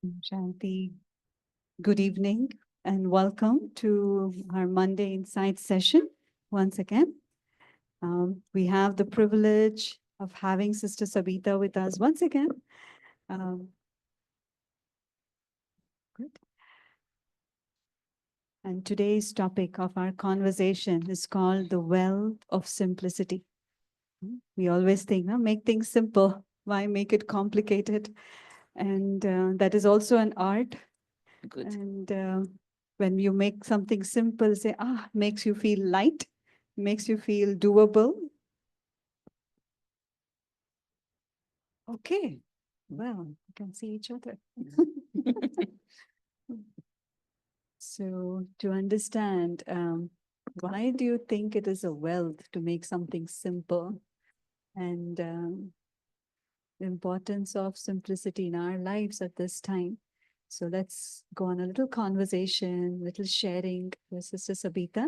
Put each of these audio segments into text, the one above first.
Shanti, good evening and welcome to our Monday Insight session once again. We have the privilege of having Sister Sabita with us once again. Um, good. And today's topic of our conversation is called the Well of Simplicity. We always think, no, make things simple. Why make it complicated? And that is also an art. Good. And when you make something simple, say, makes you feel light, makes you feel doable. Okay, well, we can see each other. So to understand, why do you think it is a wealth to make something simple? And the importance of simplicity in our lives at this time. So let's go on a little conversation, little sharing with Sister Sabita.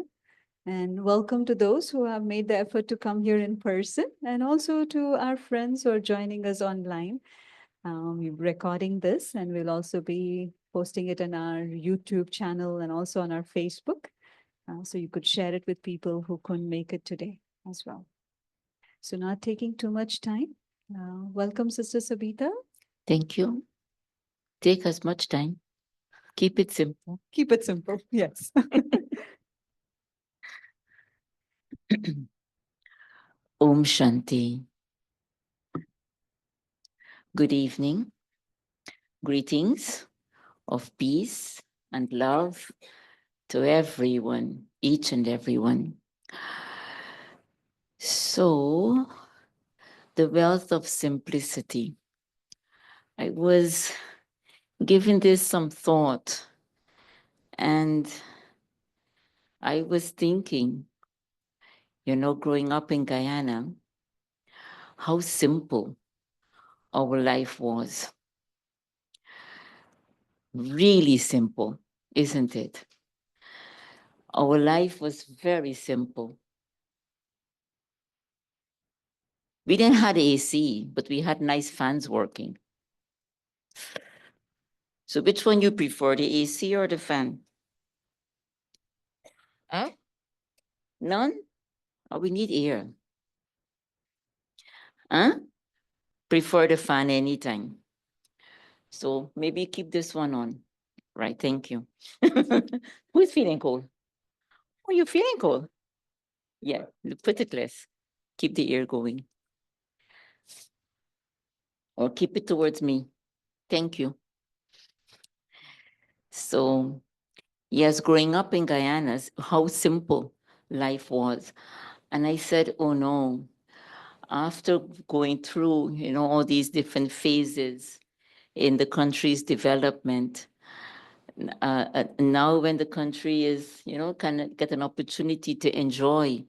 And welcome to those who have made the effort to come here in person, and also to our friends who are joining us online. We're recording this, and we'll also be posting it on our YouTube channel and also on our Facebook. So you could share it with people who couldn't make it today as well. So not taking too much time. Welcome, Sister Sabita. Thank you. Take as much time. Keep it simple. Keep it simple. Yes. Om Shanti. Good evening. Greetings of peace and love to everyone, each and everyone. So, the wealth of simplicity. I was giving this some thought, and I was thinking, growing up in Guyana, how simple our life was. Really simple, isn't it? Our life was very simple. We didn't have AC, but we had nice fans working. So which one you prefer, the AC or the fan? Huh? None? Oh, we need air. Huh? Prefer the fan anytime. So maybe keep this one on. Right, thank you. Who's feeling cold? Oh, you're feeling cold? Yeah, put it less. Keep the air going. Or keep it towards me. Thank you. So, yes, growing up in Guyana, how simple life was. And I said, oh no, after going through, all these different phases in the country's development, now when the country is, kind of get an opportunity to enjoy,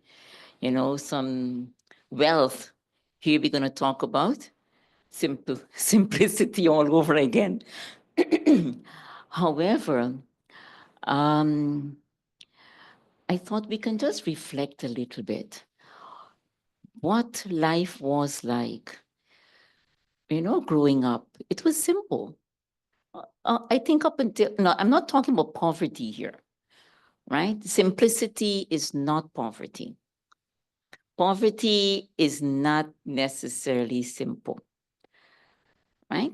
some wealth, here we're going to talk about simplicity all over again. However, I thought we can just reflect a little bit what life was like, growing up. It was simple. I think up until, no, I'm not talking about poverty here, right? Simplicity is not poverty. Poverty is not necessarily simple, right?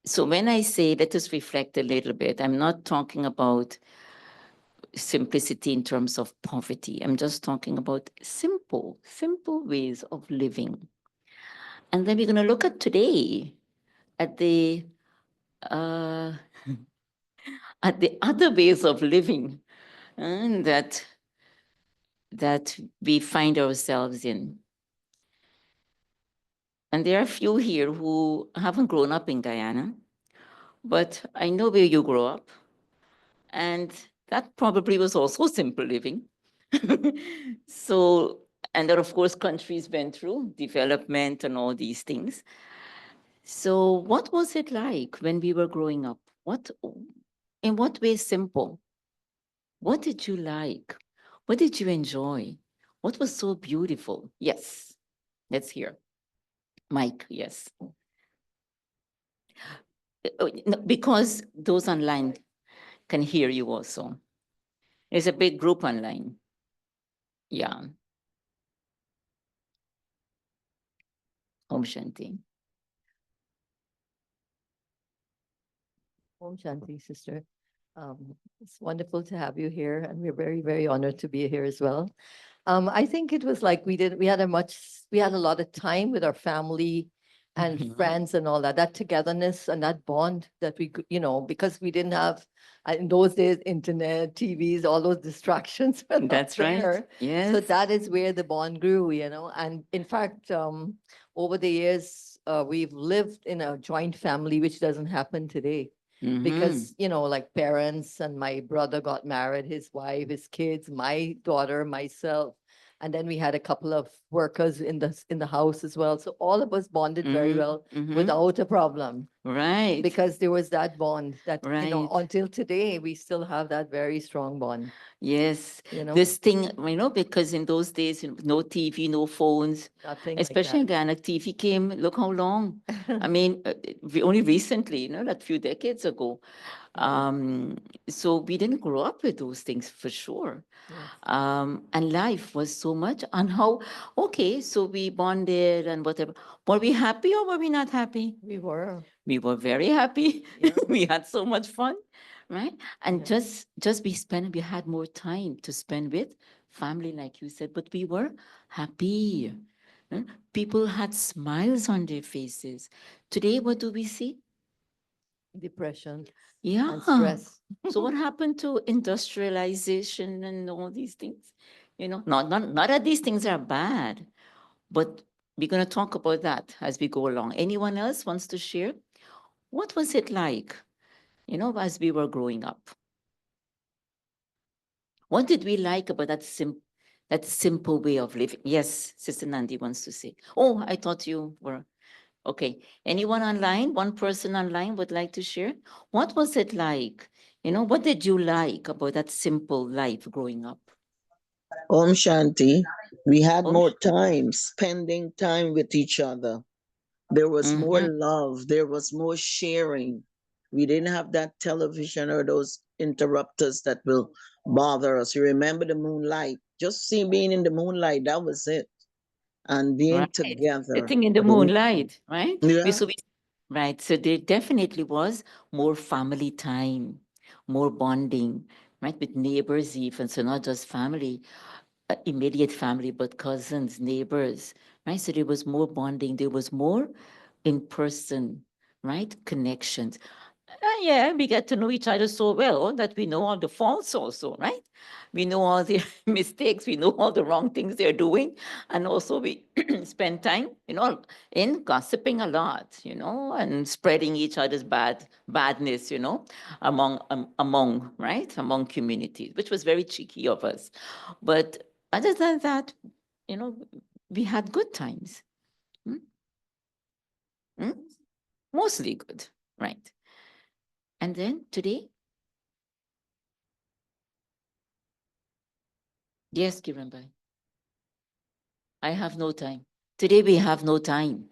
So when I say let us reflect a little bit, I'm not talking about simplicity in terms of poverty. I'm just talking about simple ways of living. And then we're going to look at today at the uh, at the other ways of living that we find ourselves in. And there are a few here who haven't grown up in Guyana, but I know where you grew up, and that probably was also simple living. So, and that of course countries went through development and all these things. So what was it like when we were growing up? In what way simple? What did you like? What did you enjoy? What was so beautiful? Yes, let's hear. Mike, yes. No, because those online can hear you also. There's a big group online. Yeah. Om Shanti. Om Shanti, sister. It's wonderful to have you here, and we're very, very honored to be here as well. I think it was like we had a lot of time with our family and Mhm. friends and all that, that togetherness and that bond that because we didn't have, in those days, internet, TVs, all those distractions were not That's right. there. So Yes. that is where the bond grew, and in fact, over the years, we've lived in a joint family, which doesn't happen today Mhm. because like parents and my brother got married, his wife, his kids, my daughter, myself, and then we had a couple of workers in the house as well, so all of us bonded very Mhm, well mhm. without a problem, Right. because there was that bond that Right. until today we still have that very strong bond. Yes. You know? This thing, because in those days, no TV, no phones, Nothing especially like when TV came, look how long. I that. mean, only recently, like a few decades ago. Mhm. So we didn't grow up with those things for sure. Yes. And life was so much, and how, okay, so we bonded and whatever. Were we happy or were we not happy? We were. We were very happy. Yeah. We had so much fun, right? And Yeah. we had more time to spend with family, like you said, but we were happy. People had smiles on their faces. Today, what do we see? Depression Yeah. and stress. So what happened to industrialization and all these things? Not that these things are bad, but we're going to talk about that as we go along. Anyone else wants to share? What was it like, as we were growing up? What did we like about that simple way of living? Yes, Sister Nandi wants to say. Oh, I thought you were. Okay. Anyone online? One person online would like to share? What was it like? What did you like about that simple life growing up? Om Shanti, we had Om more time spending time with each other. There was more Mhm. love, there was more sharing. We didn't have that television or those interrupters that will bother us. You remember the moonlight? Just see being in the moonlight, that was it. And being Right. together. Sitting in the moonlight, right? Yeah. Right. So there definitely was more family time, more bonding, right? With neighbors even. So not just family, immediate family, but cousins, neighbors, right? So there was more bonding. There was more in person, right? Connections. Yeah, we get to know each other so well that we know all the faults also, right? We know all their mistakes, we know all the wrong things they're doing. And also we spend time, in gossiping a lot, and spreading each other's badness, among, right? Among communities, which was very cheeky of us. But other than that, we had good times. Hmm? Hmm? Mostly good, right? And then today, yes, Kiranbai. I have no time. Today we have no time.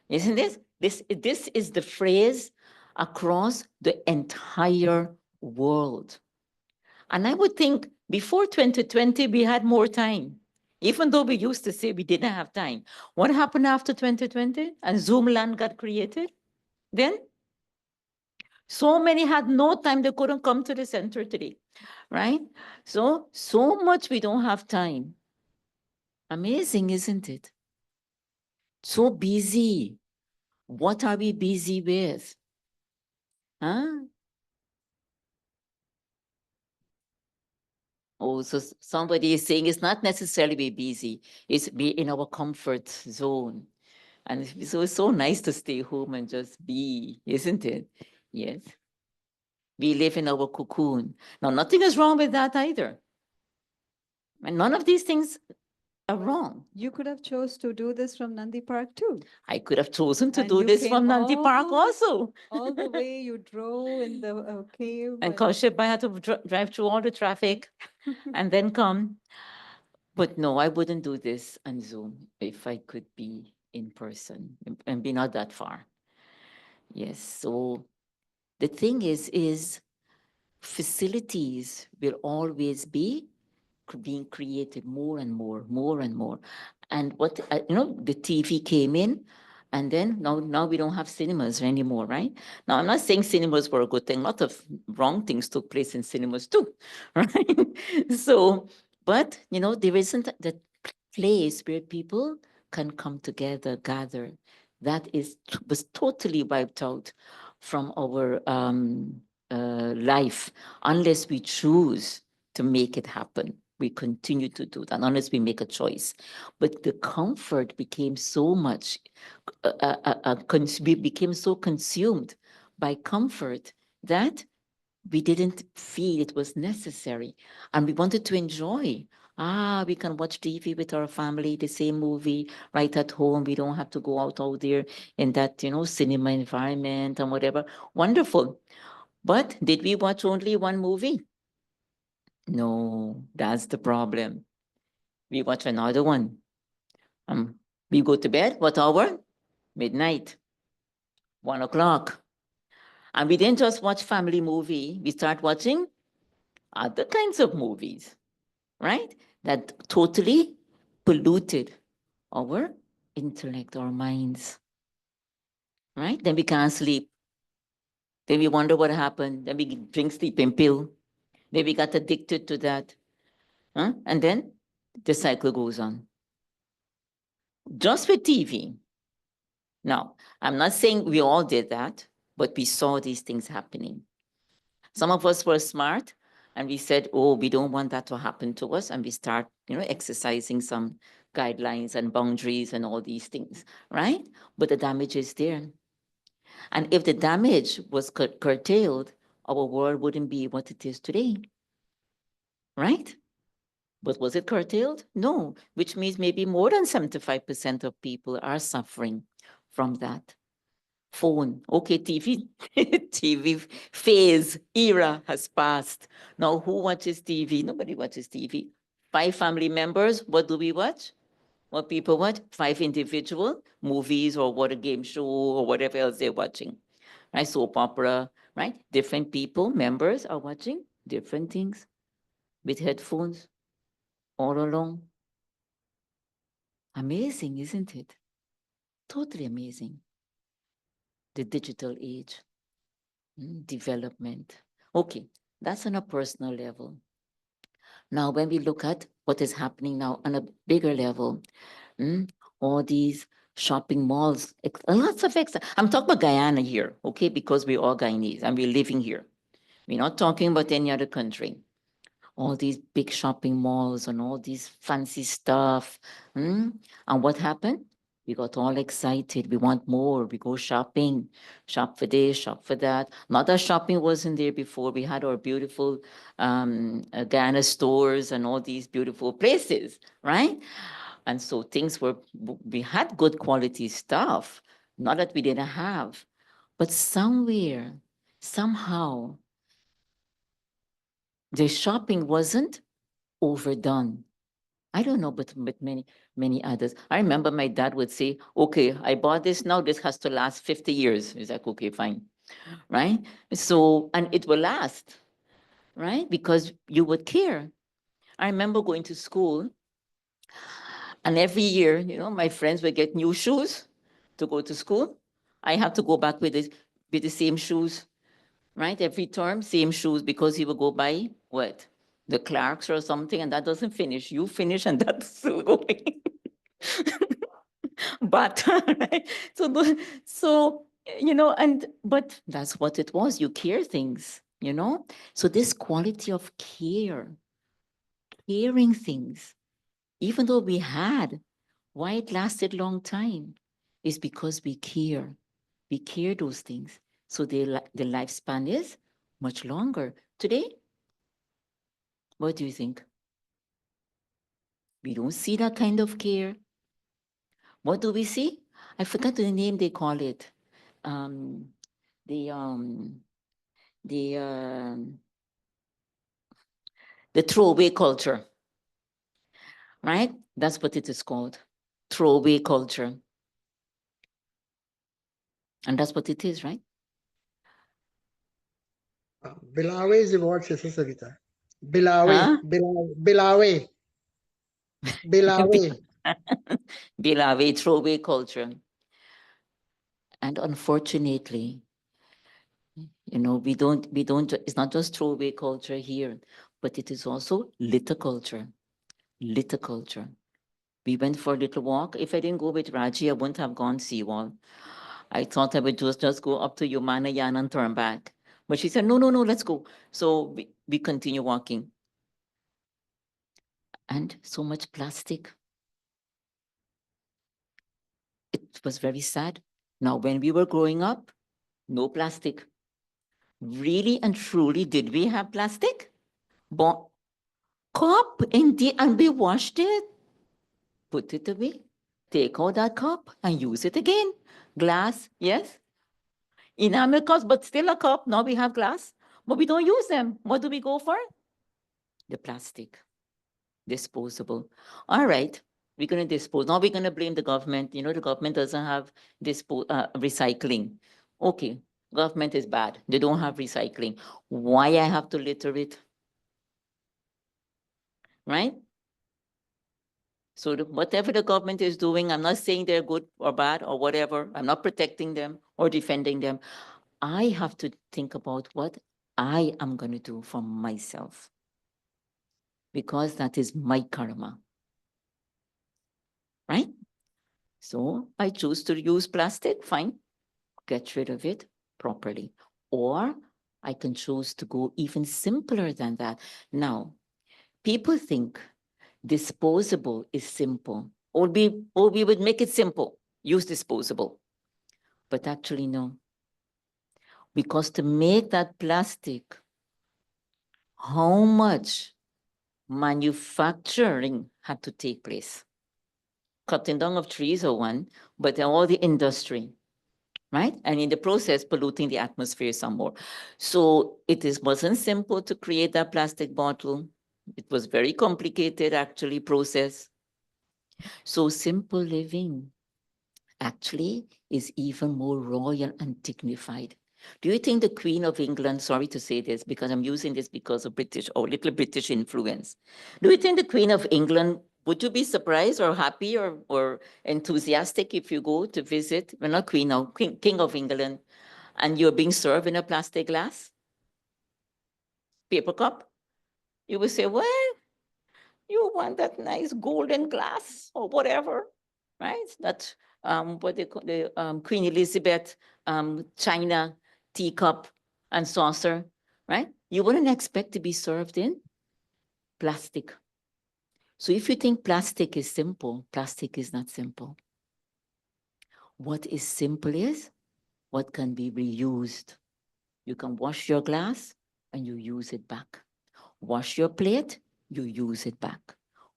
Isn't this? This is the phrase across the entire world. And I would think before 2020, we had more time. Even though we used to say we didn't have time. What happened after 2020 and Zoomland got created? Then so many had no time, they couldn't come to the center today, right? So much we don't have time. Amazing, isn't it? So busy. What are we busy with? Huh? Oh, so somebody is saying it's not necessarily be busy, it's be in our comfort zone. And it's so nice to stay home and just be, isn't it? Yes. We live in our cocoon. Now, nothing is wrong with that either. And none of these things are wrong. You could have chose to do this from Nandi Park too. I could have chosen to And do you this came from Nandi Park all also. all the way you drove in the cave. And Kaushik, I had to drive through all the traffic and then come. But no, I wouldn't do this on Zoom if I could be in person and be not that far. Yes. So the thing is facilities will always be being created more and more, more and more. And what, the TV came in, and then now we don't have cinemas anymore, right? Now, I'm not saying cinemas were a good thing. A lot of wrong things took place in cinemas too, right? So, but, there isn't that place where people can come together, gather. That was totally wiped out from our life unless we choose to make it happen. We continue to do that unless we make a choice. But the comfort became so much, we became so consumed by comfort that we didn't feel it was necessary. And we wanted to enjoy. We can watch TV with our family, the same movie right at home. We don't have to go out there in that, cinema environment and whatever. Wonderful. But did we watch only one movie? No, that's the problem. We watch another one. We go to bed, what hour? Midnight, 1 o'clock. And we didn't just watch family movie, we start watching other kinds of movies, right? That totally polluted our intellect, our minds, right? Then we can't sleep. Then we wonder what happened. Then we drink sleeping pill. Then we got addicted to that. And then the cycle goes on. Just with TV. Now, I'm not saying we all did that, but we saw these things happening. Some of us were smart and we said, oh, we don't want that to happen to us. And we start, exercising some guidelines and boundaries and all these things, right? But the damage is there. And if the damage was curtailed, our world wouldn't be what it is today, right? But was it curtailed? No, which means maybe more than 75% of people are suffering from that. Phone, okay, TV, TV phase, era has passed. Now, who watches TV? Nobody watches TV. 5 family members, what do we watch? What people watch? 5 individual movies or what a game show or whatever else they're watching, right? Soap opera, right? Different people, members are watching different things with headphones all along. Amazing, isn't it? Totally amazing. The digital age, development. Okay, that's on a personal level. Now, when we look at what is happening now on a bigger level, all these shopping malls, lots of I'm talking about Guyana here, okay, because we're all Guyanese and we're living here. We're not talking about any other country. All these big shopping malls and all these fancy stuff. And what happened? We got all excited. We want more. We go shopping, shop for this, shop for that. Not that shopping wasn't there before. We had our beautiful Guyana stores and all these beautiful places, right? And so we had good quality stuff. Not that we didn't have, but somewhere, somehow, the shopping wasn't overdone. I don't know, but many others. I remember my dad would say, okay, I bought this now, this has to last 50 years. He's like, okay, fine, right? So, and it will last, right? Because you would care. I remember going to school and every year, my friends would get new shoes to go to school. I have to go back with the same shoes, right? Every term, same shoes, because he will go buy what? The Clarks or something, and that doesn't finish. You finish and that's still going. But, right? So, but that's what it was. You care things, So this quality of care, caring things, even though we had, why it lasted long time is because we care. We care the things. So the lifespan is much longer. Today, what do you think? We don't see that kind of care. What do we see? I forgot the name they call it. The throwaway culture, right? That's what it is called. Throwaway culture. And that's what it is, right? Bilawe is the word, Sister Savita. Bilawe, Huh? Bilawe, Bilawe. Bilaway, throwaway culture. And unfortunately, we don't, it's not just throwaway culture here, but it is also litter culture. Litter culture. We went for a little walk. If I didn't go with Raji, I wouldn't have gone seawall. I thought I would just go up to Yomanayan and turn back. But she said, no, let's go. So we continue walking. And so much plastic. It was very sad. Now, when we were growing up, no plastic. Really and truly, did we have plastic? But cup, indeed, and we washed it. Put it away. Take out that cup and use it again. Glass, yes. Enamel cups, but still a cup. Now we have glass, but we don't use them. What do we go for? The plastic. Disposable. All right, we're going to dispose. Now we're going to blame the government. The government doesn't have recycling. Okay, government is bad. They don't have recycling. Why I have to litter it? Right? So whatever the government is doing, I'm not saying they're good or bad or whatever. I'm not protecting them or defending them. I have to think about what I am going to do for myself, because that is my karma. Right? So I choose to use plastic, fine, get rid of it properly. Or I can choose to go even simpler than that. Now, people think disposable is simple, or we would make it simple, use disposable. But actually, no. Because to make that plastic, how much manufacturing had to take place? Cutting down of trees are one, but all the industry, right? And in the process, polluting the atmosphere some more. So wasn't simple to create that plastic bottle. It was very complicated, actually, process. So simple living actually is even more royal and dignified. Do you think the Queen of England, sorry to say this, because I'm using this because of British or little British influence. Do you think the Queen of England, would you be surprised or happy or enthusiastic if you go to visit, well, not Queen, no, King of England, and you're being served in a plastic glass? Paper cup? You would say, well, you want that nice golden glass or whatever, right? That what they call the Queen Elizabeth China teacup and saucer, right? You wouldn't expect to be served in plastic. So if you think plastic is simple, plastic is not simple. What is simple is what can be reused. You can wash your glass and you use it back. Wash your plate, you use it back.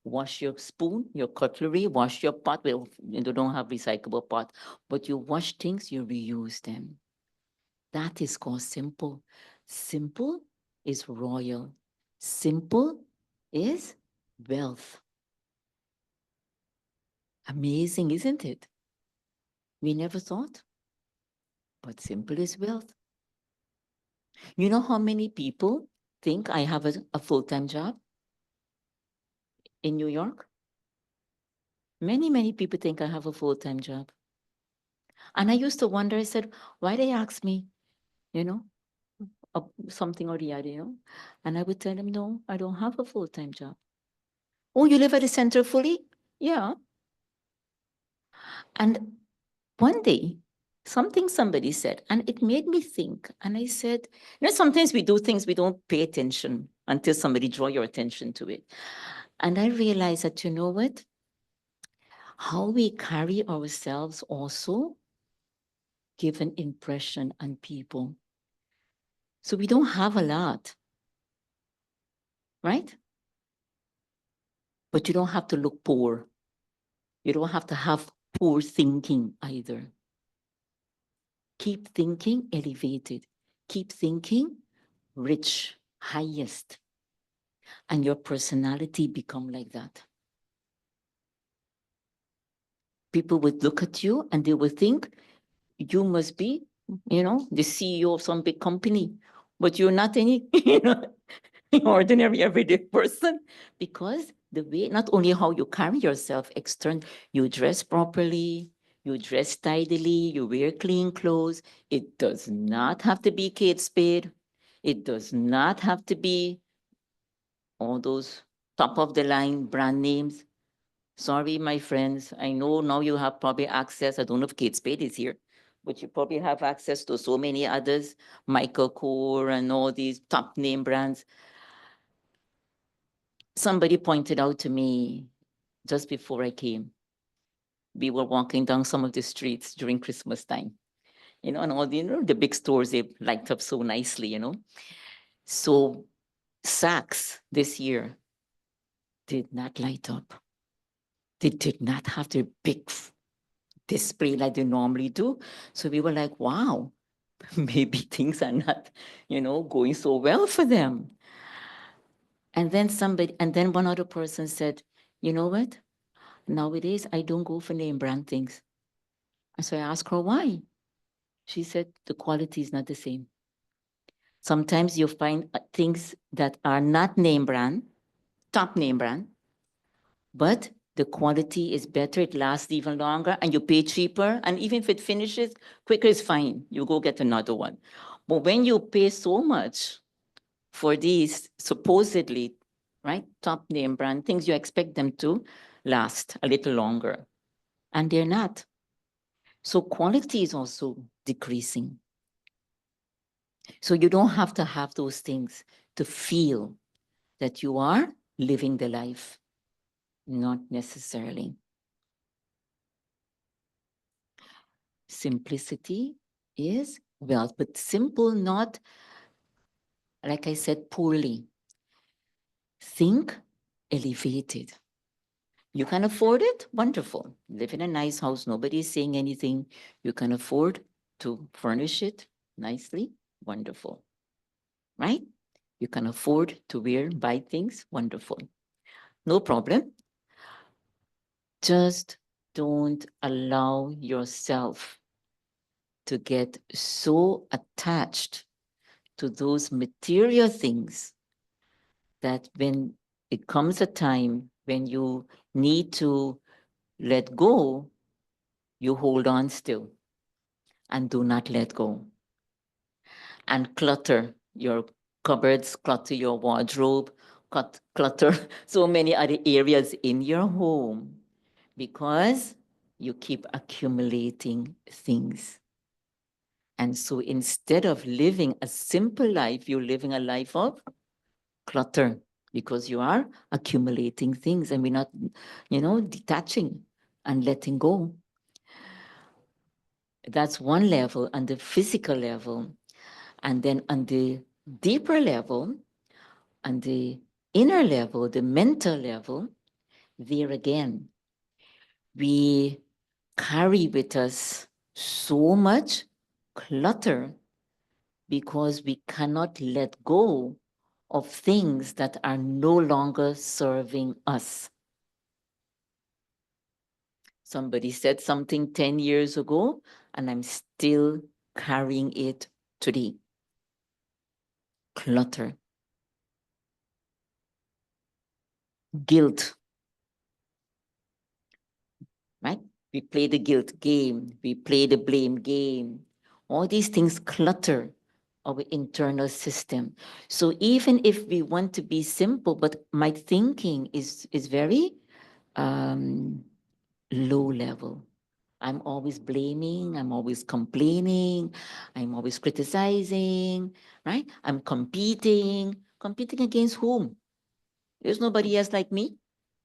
Wash your spoon, your cutlery, wash your pot. Well, you don't have recyclable pot, but you wash things, you reuse them. That is called simple. Simple is royal. Simple is wealth. Amazing, isn't it? We never thought, but simple is wealth. You know how many people think I have a full-time job in New York? Many, many people think I have a full-time job. And I used to wonder, I said, why they ask me, something or the other, And I would tell them, no, I don't have a full-time job. Oh, you live at the center fully? Yeah. And one day, somebody said, and it made me think. And I said, sometimes we do things we don't pay attention until somebody draw your attention to it. And I realized that, you know what? How we carry ourselves also give an impression on people. So we don't have a lot, right? But you don't have to look poor. You don't have to have poor thinking either. Keep thinking elevated. Keep thinking rich, highest. And your personality become like that. People would look at you and they would think you must be, the CEO of some big company, but you're not any, ordinary everyday person, because the way, not only how you carry yourself external, you dress properly, you dress tidily, you wear clean clothes. It does not have to be Kate Spade. It does not have to be all those top of the line brand names. Sorry, my friends. I know now you have probably access. I don't know if Kate Spade is here, but you probably have access to so many others, Michael Kors and all these top name brands. Somebody pointed out to me just before I came. We were walking down some of the streets during Christmas time, and all the big stores, they light up so nicely, So Saks this year did not light up. They did not have the big display like they normally do. So we were like, wow, maybe things are not, going so well for them. And then one other person said, you know what? Nowadays, I don't go for name brand things. And so I asked her why. She said the quality is not the same. Sometimes you find things that are not name brand, top name brand, but the quality is better, it lasts even longer, and you pay cheaper. And even if it finishes quicker, it's fine. You go get another one. But when you pay so much for these supposedly, right, top name brand things, you expect them to last a little longer. And they're not. So quality is also decreasing. So you don't have to have those things to feel that you are living the life. Not necessarily. Simplicity is wealth, but simple, not, like I said, poorly. Think elevated. You can afford it? Wonderful. Live in a nice house, nobody's saying anything. You can afford to furnish it nicely? Wonderful. Right? You can afford to buy things? Wonderful. No problem. Just don't allow yourself to get so attached to those material things that when it comes a time when you need to let go, you hold on still and do not let go. And clutter your cupboards, clutter your wardrobe, clutter so many other areas in your home because you keep accumulating things. And so instead of living a simple life, you're living a life of clutter because you are accumulating things and we're not, detaching and letting go. That's one level, on the physical level. And then on the deeper level, on the inner level, the mental level, there again, we carry with us so much clutter because we cannot let go of things that are no longer serving us. Somebody said something 10 years ago, and I'm still carrying it today. Clutter. Guilt. Right? We play the guilt game. We play the blame game. All these things clutter our internal system. So even if we want to be simple, but my thinking is very low level. I'm always blaming, I'm always complaining, I'm always criticizing, right? I'm competing. Competing against whom? There's nobody else like me.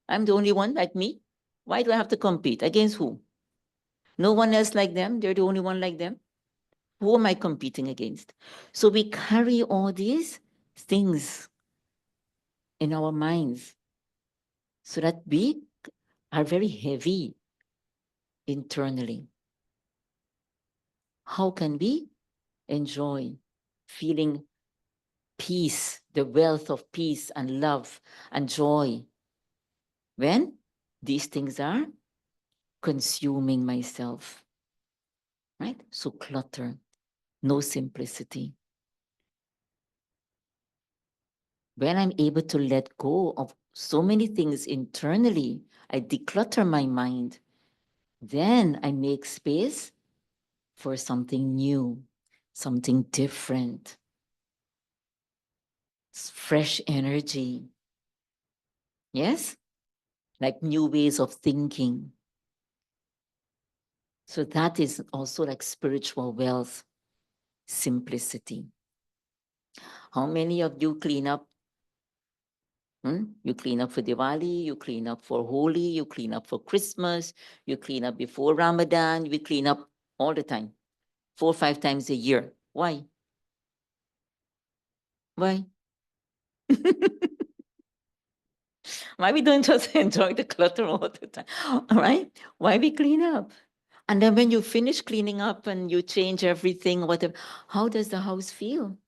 I'm the only one like me. Why do I have to compete? Against who? No one else like them. They're the only one like them. Who am I competing against? So we carry all these things in our minds so that we are very heavy internally. How can we enjoy feeling peace, the wealth of peace and love and joy when these things are consuming myself? right? So clutter, no simplicity. When I'm able to let go of so many things internally, I declutter my mind, then I make space for something new, something different, fresh energy. Yes? Like new ways of thinking. So that is also like spiritual wealth, simplicity. How many of you clean up? You clean up for Diwali, you clean up for Holi, you clean up for Christmas, you clean up before Ramadan, we clean up all the time, 4 or 5 times a year. Why? Why? Why we don't just enjoy the clutter all the time? All right? Why we clean up? And then when you finish cleaning up and you change everything, whatever, how does the house feel?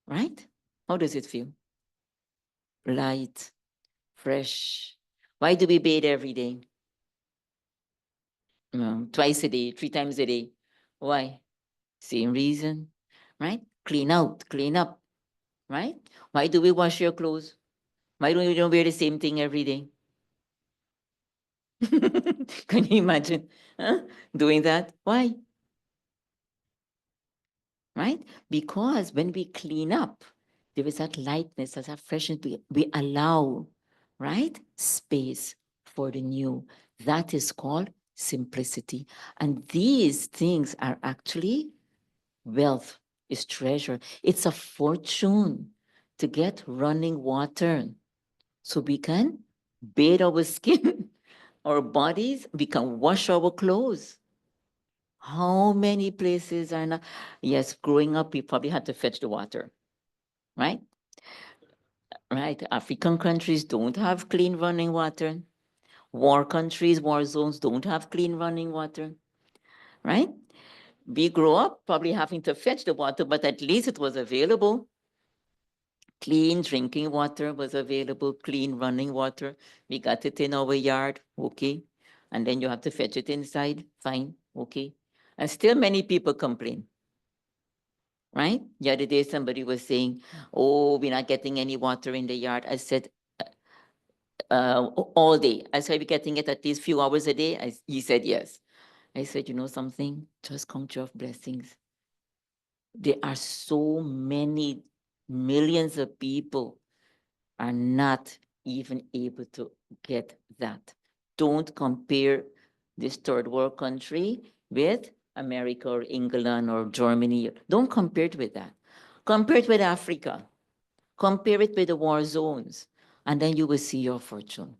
Right? How does it feel? Light, fresh. Why do we bathe every day? Twice a day, 3 times a day. Why? Same reason, right? Clean out, clean up, right? Why do we wash your clothes? Why don't we don't wear the same thing every day? Can you imagine doing that? Why? Right? Because when we clean up, there is that lightness, there's that freshness. We allow, right? Space for the new. That is called simplicity. And these things are actually wealth, is treasure. It's a fortune to get running water so we can bathe our skin, our bodies, we can wash our clothes. How many places are not? Yes, growing up, we probably had to fetch the water, right? Right. African countries don't have clean running water. War countries, war zones don't have clean running water, right? We grew up probably having to fetch the water, but at least it was available. Clean drinking water was available, clean running water. We got it in our yard, okay. And then you have to fetch it inside, fine, okay. And still many people complain, right? The other day somebody was saying, oh, we're not getting any water in the yard. I said, all day. I said, we're getting it at least few hours a day. He said, yes. I said, you know something? Just count your blessings. There are so many millions of people are not even able to get that. Don't compare this third world country with America or England or Germany. Don't compare it with that. Compare it with Africa. Compare it with the war zones, and then you will see your fortune.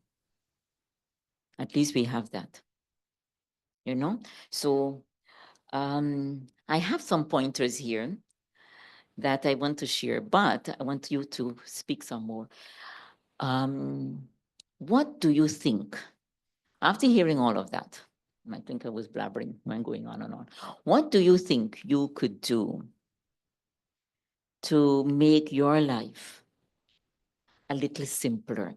At least we have that, you know? So I have some pointers here that I want to share, but I want you to speak some more. What do you think? After hearing all of that, I think I was blabbering when going on and on. What do you think you could do to make your life a little simpler?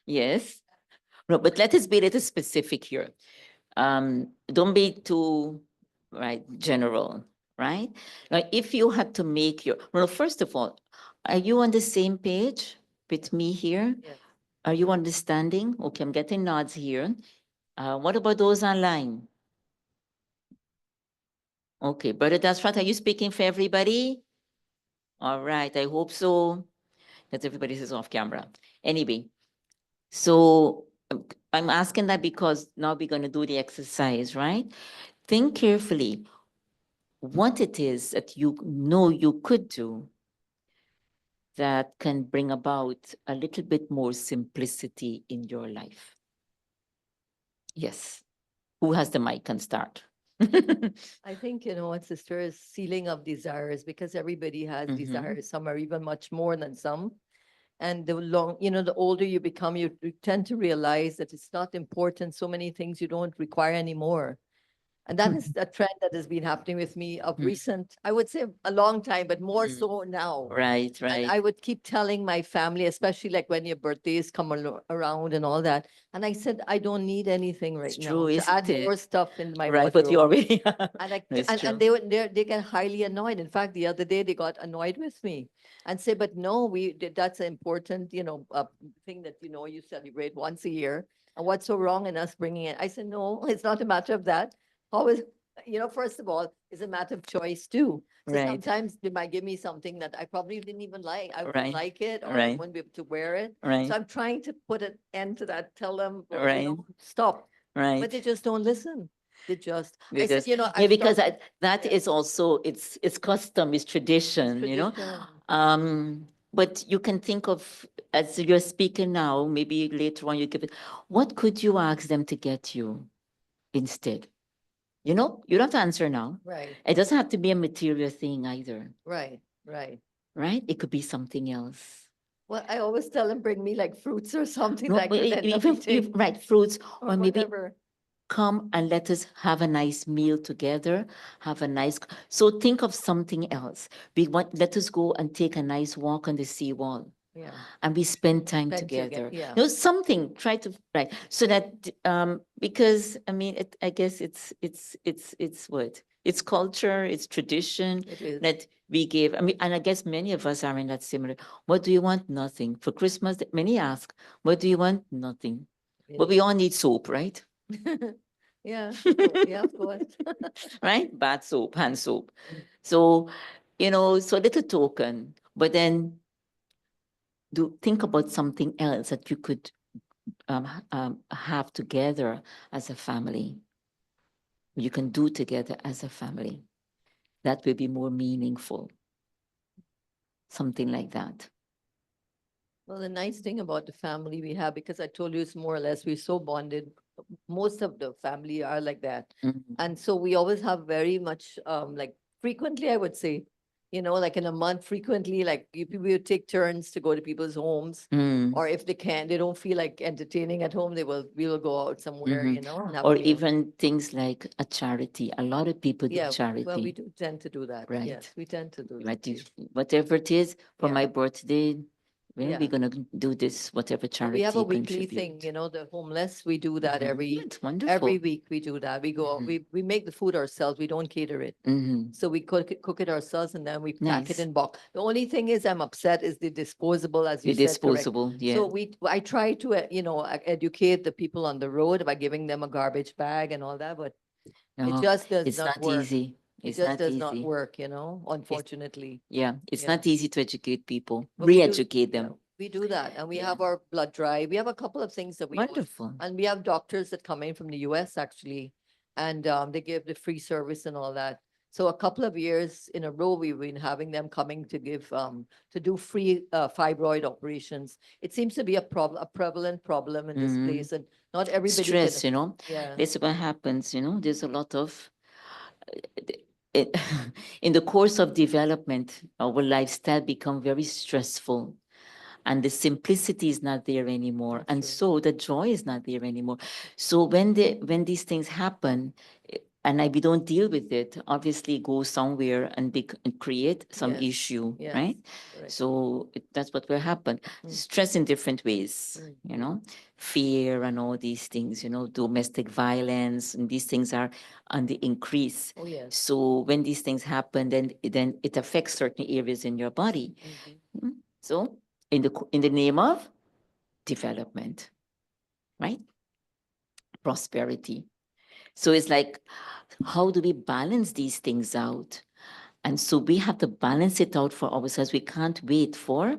Yes. No, but let us be a little specific here. Don't be too general, right? Like if you had to make well, first of all, are you on the same page with me here? Yes. Are you understanding? Okay, I'm getting nods here. What about those online? Okay, Brother Dasrat, are you speaking for everybody? All right, I hope so. That everybody is off camera. Anyway, so I'm asking that because now we're going to do the exercise, right? Think carefully what it is that you know you could do that can bring about a little bit more simplicity in your life. Yes. Who has the mic can start? I think, you know what, sister, is ceiling of desires, because everybody has Mhm. desires. Some are even much more than some. And the older you become, you tend to realize that it's not important. So many things you don't require anymore. And that is a trend that has been happening with me of Mm. recent, I would say a long time, but more Mm. so now. Right, And right. I would keep telling my family, especially like when your birthdays come around and all that. And I said, I don't need anything right now true, to add isn't more it? stuff in my Right, but you wardrobe. already have. And I, No, it's true. and they get highly annoyed. In fact, the other day they got annoyed with me and say, but no, that's an important, thing that, you celebrate once a year. And what's so wrong in us bringing it? I said, no, it's not a matter of that. Always, first of all, it's a matter of choice too. So Right. sometimes they might give me something that I probably didn't even like. I wouldn't Right, like it, or I right. wouldn't be able to wear it. Right, So I'm trying to put an end to that, tell them, well, right, stop. But right. they just don't listen. They just, I Because, said, yeah, I've because started- that yeah. is also, it's custom, it's tradition, you know? tradition. But you can think of, as you're speaking now, maybe later on you give it, what could you ask them to get you instead? You know, you don't have to answer now. Right, It doesn't have to be a material thing either, right, right. right? It could be something else. Well, I always tell them, bring me like fruits or something No, that I but could end up even eating, right, fruits, or maybe whatever. come and let us have a nice meal together, have a nice, so think of something else. Let us go and take a nice walk on the seawall Yeah. and we spend time Spend together. yeah. No, something, try to, right, so that, because, I mean, I guess it's what? It's culture, it's tradition It is. that we give. I mean, and I guess many of us are in that similar. What do you want? Nothing. For Christmas, many ask, what do you want? Nothing. But we all need soap, right? Yeah, yeah, of course. Right? Bath soap, hand soap. So, so little token, but then think about something else that you could have together as a family. You can do together as a family. That will be more meaningful. Something like that. Well, the nice thing about the family we have, because I told you it's more or less, we're so bonded. Most of the family are like that. Mhm. And so we always have very much, like frequently, I would say, like in a month, frequently, like we would take turns to go to people's homes. Mm. Or if they don't feel like entertaining at home, we will go out somewhere, Mhm. and have Or a meal. even things like a charity. A lot of people do Yeah, charity. well, we do tend to do that. Right. Yes, we tend to do that. Right, whatever it is for Yeah. my birthday, when Yeah. we're gonna do this, whatever And charity. we have a weekly thing, contribute. the homeless, we do that Mhm. every Yeah, it's wonderful. every week we do that. We go, Mhm. we make the food ourselves. We don't cater it. Mhm. So we cook it ourselves and then we pack it Nice. in box. The only thing is I'm upset is the disposable, as The you said, correct. disposable, yeah. So I try to, educate the people on the road by giving them a garbage bag and all that, but No, it just does it's not not work. easy. It It's just not does not easy. work, unfortunately. Yeah, it's Yeah. not easy to educate people, But we do- re-educate yeah, them. We do that, and we Yeah. have our blood drive. We have a couple of things that we do. Wonderful. And we have doctors that come in from the US actually, and they give the free service and all that. So a couple of years in a row, we've been having them coming to give, to do free fibroid operations. It seems to be a prevalent problem in this Mhm. place, and not everybody Stress, can. Yeah. That's what happens, there's a lot of, it, in the course of development, our lifestyle become very stressful and the simplicity is not there anymore. That's And true. so the joy is not there anymore. So when these things happen, and we don't deal with it, obviously go somewhere and create some Yes, issue, yes, right? correct. So that's what will happen. Mm. Stress in different ways, fear and all these things, domestic violence, and these things are on the increase. Oh, yes. So when these things happen, then it affects certain areas in your body. Mhm. So in the name of development, right? Prosperity. So it's like, how do we balance these things out? And so we have to balance it out for ourselves. We can't wait for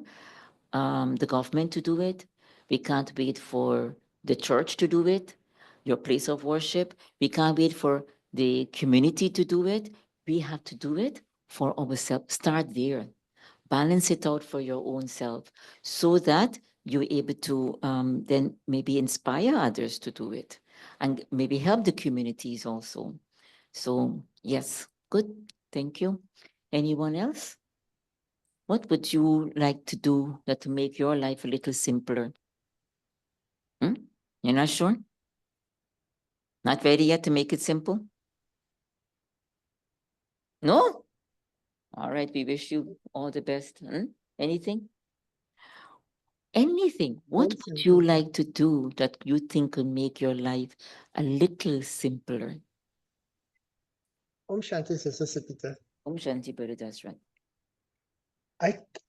the government to do it. We can't wait for the church to do it, your place of worship. We can't wait for the community to do it. We have to do it for ourselves. Start there. Balance it out for your own self so that you're able to then maybe inspire others to do it and maybe help the communities also. So yes, good. Thank you. Anyone else? What would you like to do to make your life a little simpler? You're not sure? Not ready yet to make it simple? No? All right, we wish you all the best. Anything? Anything. What Very would you simple. like to do that you think will make your life a little simpler? Om Shanti, Sister Sipita. Om Shanti, brother, that's right.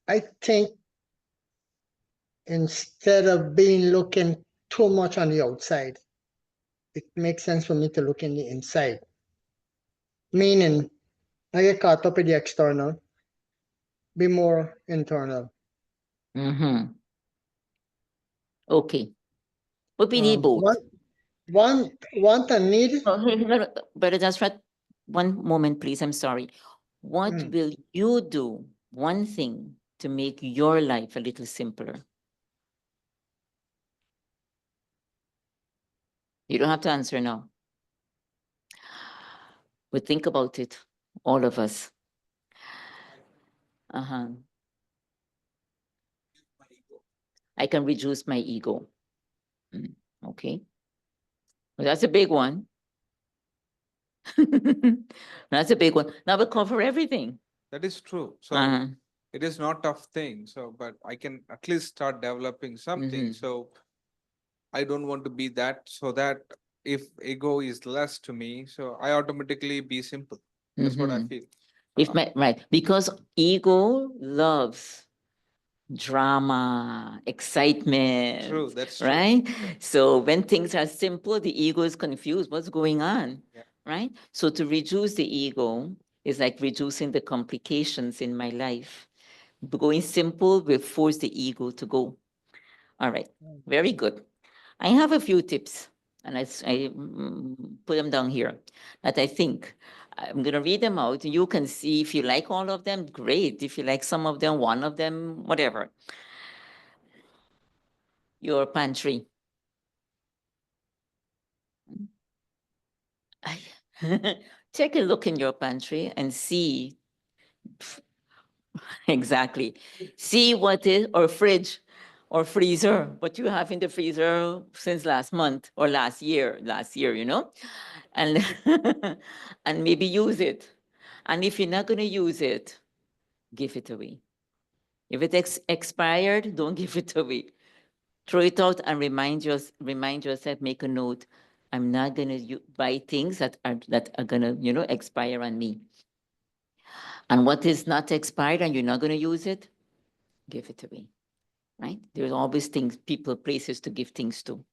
I think instead of being looking too much on the outside, it makes sense for me to look in the inside. Meaning, I get caught up with the external, be more internal. Mm-hmm. Okay. But we need both. Want and need. Oh, hey, no, brother, that's right. One moment, please. I'm sorry. What Mm. will you do? One thing to make your life a little simpler. You don't have to answer now. But think about it, all of us. I can reduce my ego. Okay. Well, that's a big one. That's a big one. Now we cover everything. That is true. So Uh-huh. it is not tough thing. So, but I can at least start developing something. Mhm. So I don't want to be that, so that if ego is less to me, so I automatically be simple. That's what I Mhm. feel. If my right, because ego loves drama, excitement. True, that's true. Right? So when things are simple, the ego is confused. What's going on? Yeah. Right? So to reduce the ego is like reducing the complications in my life. Going simple will force the ego to go. All right, very good. I have a few tips, and I put them down here that I think I'm going to read them out. You can see if you like all of them, great. If you like some of them, one of them, whatever. Your pantry. Take a look in your pantry and see exactly. See what is, or fridge or freezer, what you have in the freezer since last month or last year, you know, and, and maybe use it. And if you're not going to use it, give it away. If it expired, don't give it away. Throw it out and remind yourself, make a note. I'm not going to buy things that are going to, you know, expire on me. And what is not expired and you're not going to use it, give it away, right? There's always things, people, places to give things to.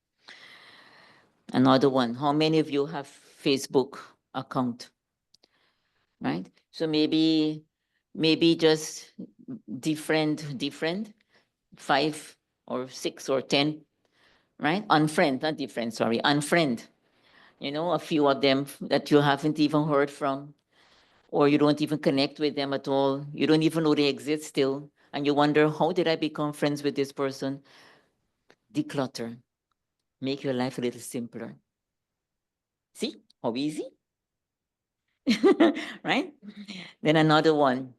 Another one, how many of you have Facebook account, right? So maybe just different, 5 or 6 or 10, right? Unfriend, not different, sorry, unfriend. You know, a few of them that you haven't even heard from, or you don't even connect with them at all. You don't even know they exist still. And you wonder, how did I become friends with this person? Declutter. Make your life a little simpler. See how easy? Right? Then another one,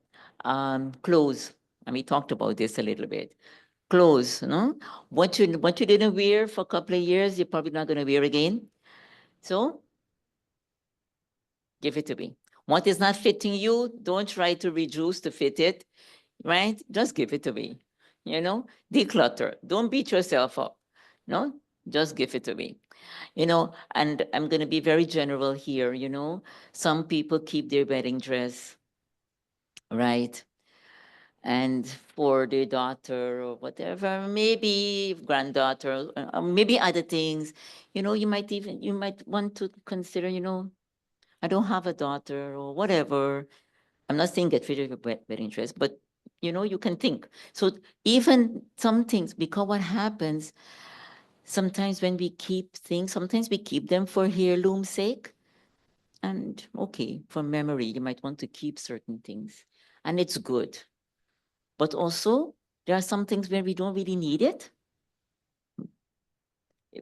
clothes. And we talked about this a little bit. Clothes, no? What you didn't wear for a couple of years, you're probably not going to wear again. So give it to me. What is not fitting you, don't try to reduce to fit it, right? Just give it to me. You know, declutter. Don't beat yourself up. No, just give it to me. You know, and I'm going to be very general here. You know, some people keep their wedding dress, right? And for their daughter or whatever, maybe granddaughter, maybe other things, you know, you might want to consider, you know, I don't have a daughter or whatever. I'm not saying get rid of your wedding dress, but you know, you can think. So even some things, because what happens, sometimes when we keep things, sometimes we keep them for heirloom's sake. And okay, for memory, you might want to keep certain things. And it's good. But also, there are some things where we don't really need it.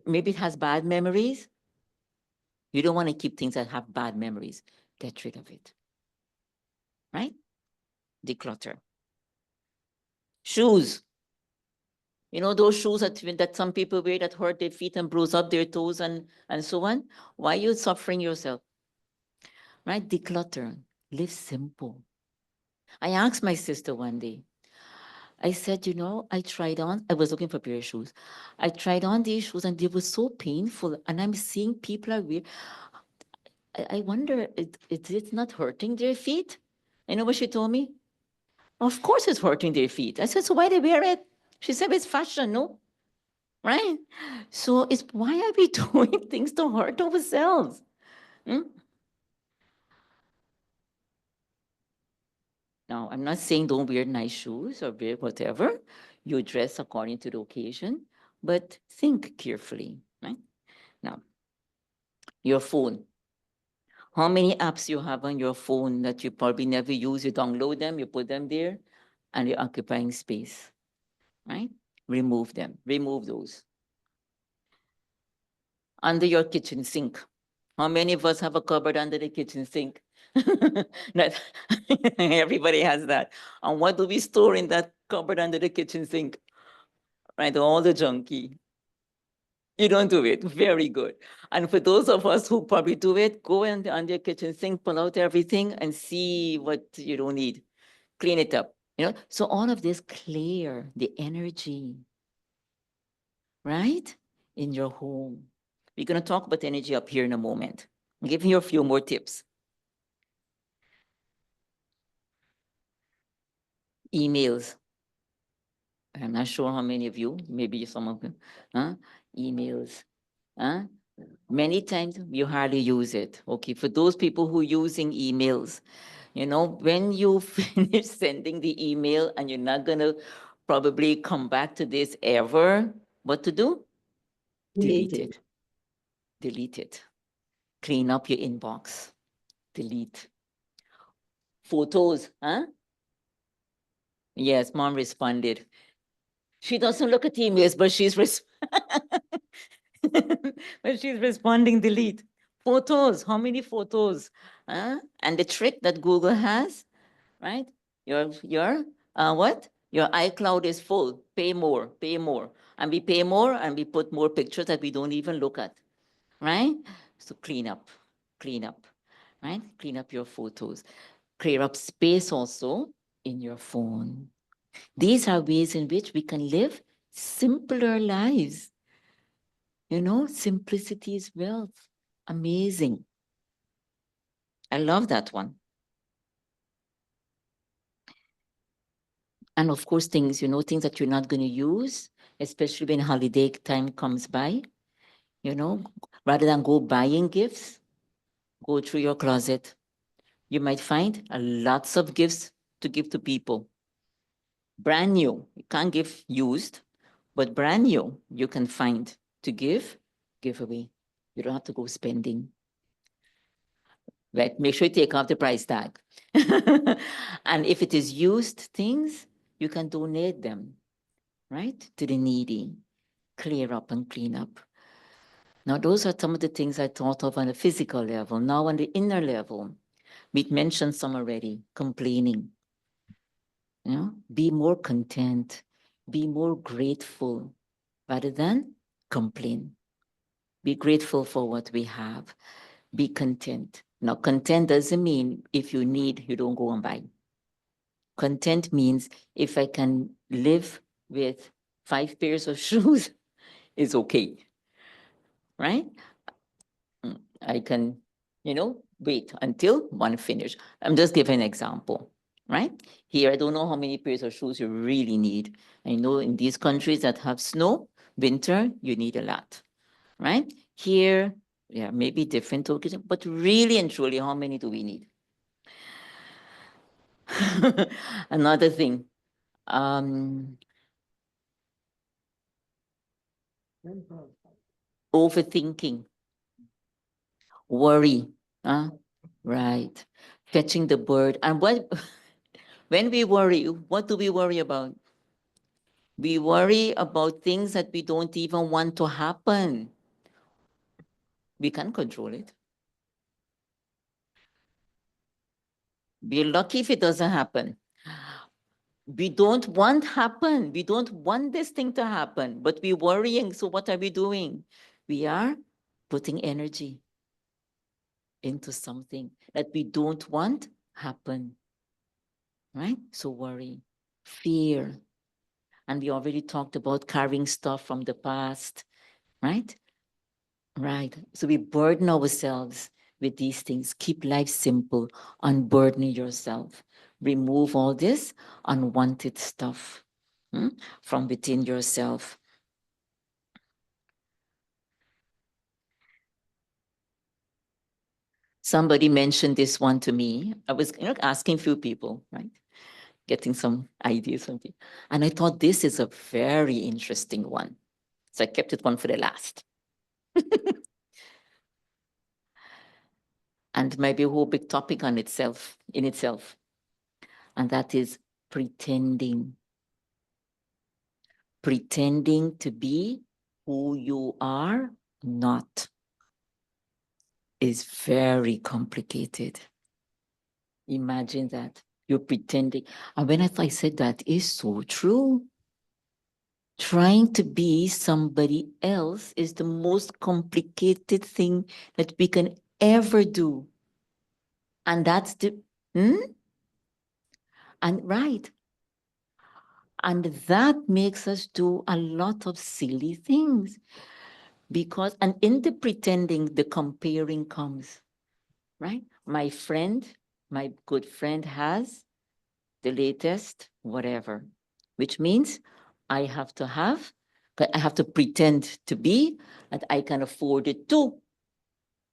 Maybe it has bad memories. You don't want to keep things that have bad memories. Get rid of it. Right? Declutter. Shoes. You know those shoes that some people wear that hurt their feet and bruise up their toes and so on? Why are you suffering yourself? Right? Declutter. Live simple. I asked my sister one day, I said, you know, I was looking for a pair of shoes. I tried on these shoes and they were so painful. And I'm seeing people are wearing, I wonder, is it not hurting their feet? You know what she told me? Of course it's hurting their feet. I said, so why they wear it? She said, it's fashion, no? Right? So it's why are we doing things to hurt ourselves? Hmm? Now, I'm not saying don't wear nice shoes or wear whatever. You dress according to the occasion, but think carefully, right? Now, your phone. How many apps you have on your phone that you probably never use? You download them, you put them there, and you're occupying space, right? Remove them, remove those. Under your kitchen sink. How many of us have a cupboard under the kitchen sink? That everybody has that. And what do we store in that cupboard under the kitchen sink? Right, all the junky. You don't do it. Very good. And for those of us who probably do it, go in under your kitchen sink, pull out everything and see what you don't need. Clean it up. You know, so all of this clear the energy, right? In your home. We're going to talk about energy up here in a moment. I'm giving you a few more tips. Emails. I'm not sure how many of you, maybe some of them, emails. Many times you hardly use it. Okay, for those people who are using emails, you know, when you finish sending the email and you're not gonna probably come back to this ever, what to do? Delete it. Delete it. Clean up your inbox. Delete. Photos, huh? Yes, mom responded. She doesn't look at emails, but she's but she's responding, delete. Photos, how many photos? And the trick that Google has, right? Your what? Your iCloud is full. Pay more, pay more. And we pay more and we put more pictures that we don't even look at, right? So clean up, right? Clean up your photos. Clear up space also in your phone. These are ways in which we can live simpler lives. You know, simplicity is wealth. Amazing. I love that one. And of course, things, you know, things that you're not going to use, especially when holiday time comes by, you know, rather than go buying gifts, go through your closet. You might find lots of gifts to give to people. Brand new, you can't give used, but brand new you can find to give away. You don't have to go spending. Right? Make sure you take off the price tag. And if it is used things, you can donate them, right? To the needy. Clear up and clean up. Now, those are some of the things I thought of on a physical level. Now, on the inner level, we mentioned some already, complaining. You know, be more content, be more grateful rather than complain. Be grateful for what we have. Be content. Now, content doesn't mean if you need, you don't go and buy. Content means if I can live with 5 pairs of shoes, it's okay, right? I can, you know, wait until one finish. I'm just giving an example, right? Here, I don't know how many pairs of shoes you really need. I know in these countries that have snow, winter, you need a lot, right? Here, yeah, maybe different occasion, but really and truly, how many do we need? Another thing, overthinking, worry, right? Fetching the bird. And what when we worry, what do we worry about? We worry about things that we don't even want to happen. We can't control it. We're lucky if it doesn't happen. We don't want happen. We don't want this thing to happen, but we're worrying. So what are we doing? We are putting energy into something that we don't want happen, right? So worry, fear. And we already talked about carrying stuff from the past, right? Right. So we burden ourselves with these things. Keep life simple, unburden yourself. Remove all this unwanted stuff from within yourself. Somebody mentioned this one to me. I was asking few people, right? Getting some ideas from people. And I thought this is a very interesting one. So I kept it one for the last. And maybe a whole big topic in itself. And that is pretending. Pretending to be who you are not is very complicated. Imagine that. You're pretending. And when I said that is so true. Trying to be somebody else is the most complicated thing that we can ever do. And that's the, and right. And that makes us do a lot of silly things because, and in the pretending, the comparing comes, right? My good friend has the latest, whatever, which means I have to pretend to be that I can afford it too.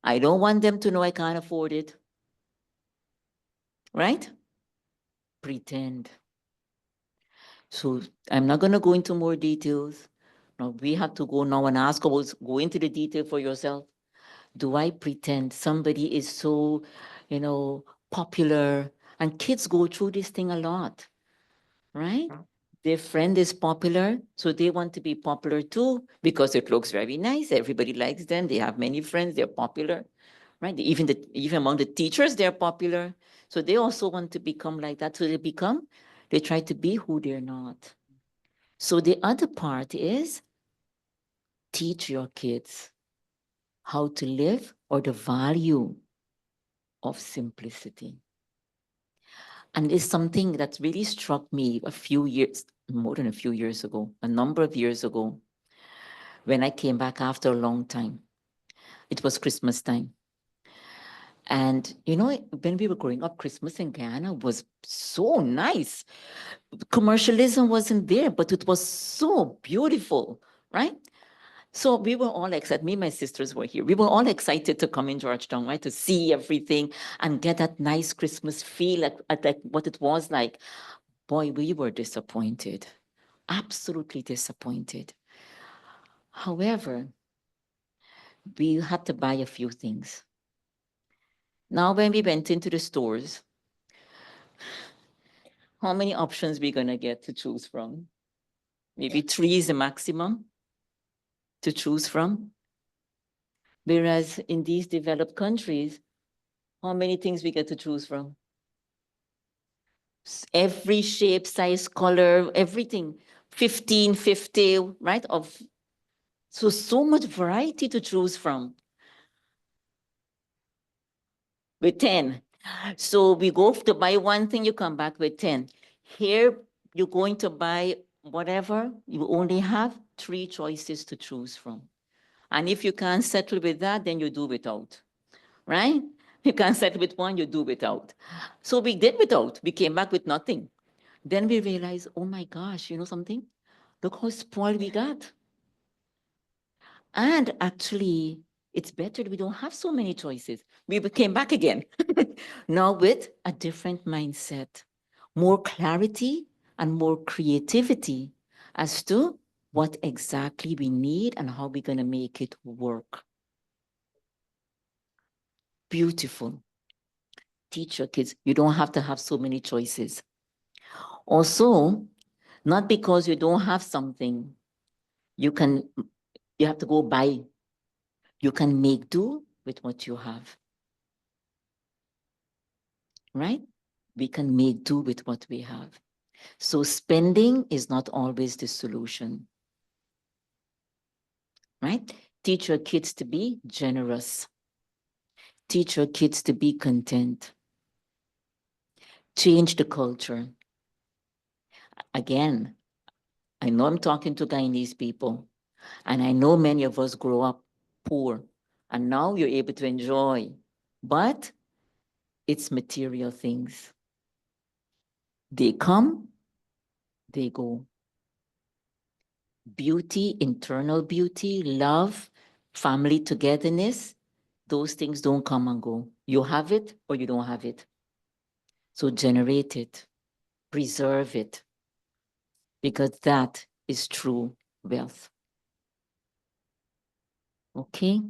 I don't want them to know I can't afford it. Right? Pretend. So I'm not going to go into more details. Now we have to go now and ask about, go into the detail for yourself. Do I pretend somebody is so, popular? And kids go through this thing a lot, right? Their friend is popular, so they want to be popular too because it looks very nice. Everybody likes them. They have many friends. They're popular, right? Even among the teachers, they're popular. So they also want to become like that. So they try to be who they're not. So the other part is teach your kids how to live or the value of simplicity. And it's something that really struck me more than a few years ago, a number of years ago, when I came back after a long time. It was Christmas time. And, when we were growing up, Christmas in Guyana was so nice. Commercialism wasn't there, but it was so beautiful, right? So we were all excited. Me and my sisters were here. We were all excited to come in Georgetown, right? To see everything and get that nice Christmas feel at what it was like. Boy, we were disappointed. Absolutely disappointed. However, we had to buy a few things. Now, when we went into the stores, how many options we gonna get to choose from? Maybe 3 is the maximum to choose from. Whereas in these developed countries, how many things we get to choose from? Every shape, size, color, everything. 15, 50, right? So much variety to choose from. With 10. So we go to buy one thing, you come back with 10. Here, you're going to buy whatever, you only have 3 choices to choose from. And if you can't settle with that, then you do without, right? You can't settle with one, you do without. So we did without, we came back with nothing. Then we realized, oh my gosh, you know something? Look how spoiled we got. And actually, it's better that we don't have so many choices. We came back again, now with a different mindset, more clarity and more creativity as to what exactly we need and how we're going to make it work. Beautiful. Teach your kids, you don't have to have so many choices. Also, not because you don't have something, you have to go buy. You can make do with what you have. Right? We can make do with what we have. So spending is not always the solution. Right? Teach your kids to be generous. Teach your kids to be content. change the culture. Again, I know I'm talking to Guyanese people, and I know many of us grow up poor, and now you're able to enjoy, but it's material things. They come, they go. Beauty, internal beauty, love, family togetherness, those things don't come and go. You have it or you don't have it. So generate it, preserve it, because that is true wealth. Okay?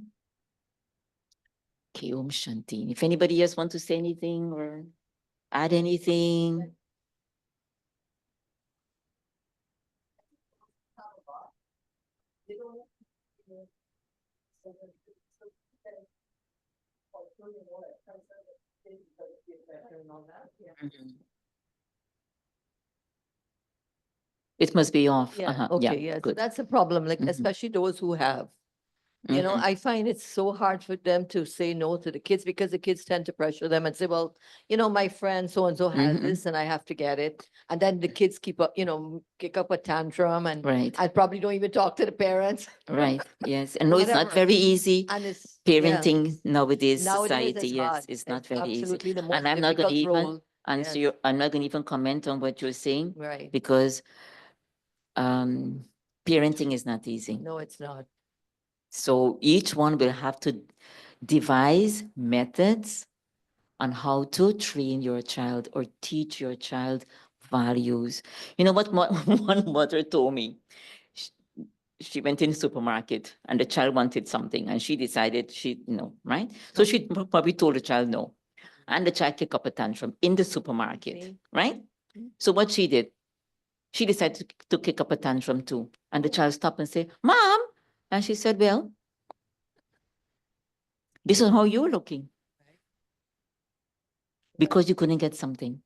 Okay, Om Shanti. If anybody else want to say anything or add anything? Mhm. It must be off. Yeah, Uh-huh. okay, yeah, so good. that's a problem, like, Mhm. especially those who have. You know, Mhm. I find it's so hard for them to say no to the kids because the kids tend to pressure them and say, well, my friend so-and-so has Mhm. this and I have to get it. And then the kids keep up, kick up a tantrum and Right, I probably don't even talk to the parents. right, yes. And no, it's not Whatever. very easy. And it's, Parenting nowadays nowadays society, it's yes, hard. it's not It's very easy. absolutely the most And I'm not gonna difficult even role. answer Yes. I'm not gonna even comment on what you're saying, Right. because parenting is not easy. No, it's not. So each one will have to devise methods on how to train your child or teach your child values. You know what one mother told me? Sh- She went in the supermarket and the child wanted something and she decided right? So she probably told the child no. And the child kicked up a tantrum in the supermarket, See? right? So what she did, she decided to kick up a tantrum too. And the child stopped and said, Mom. And she said, well, this is how you're looking. Because you couldn't get something.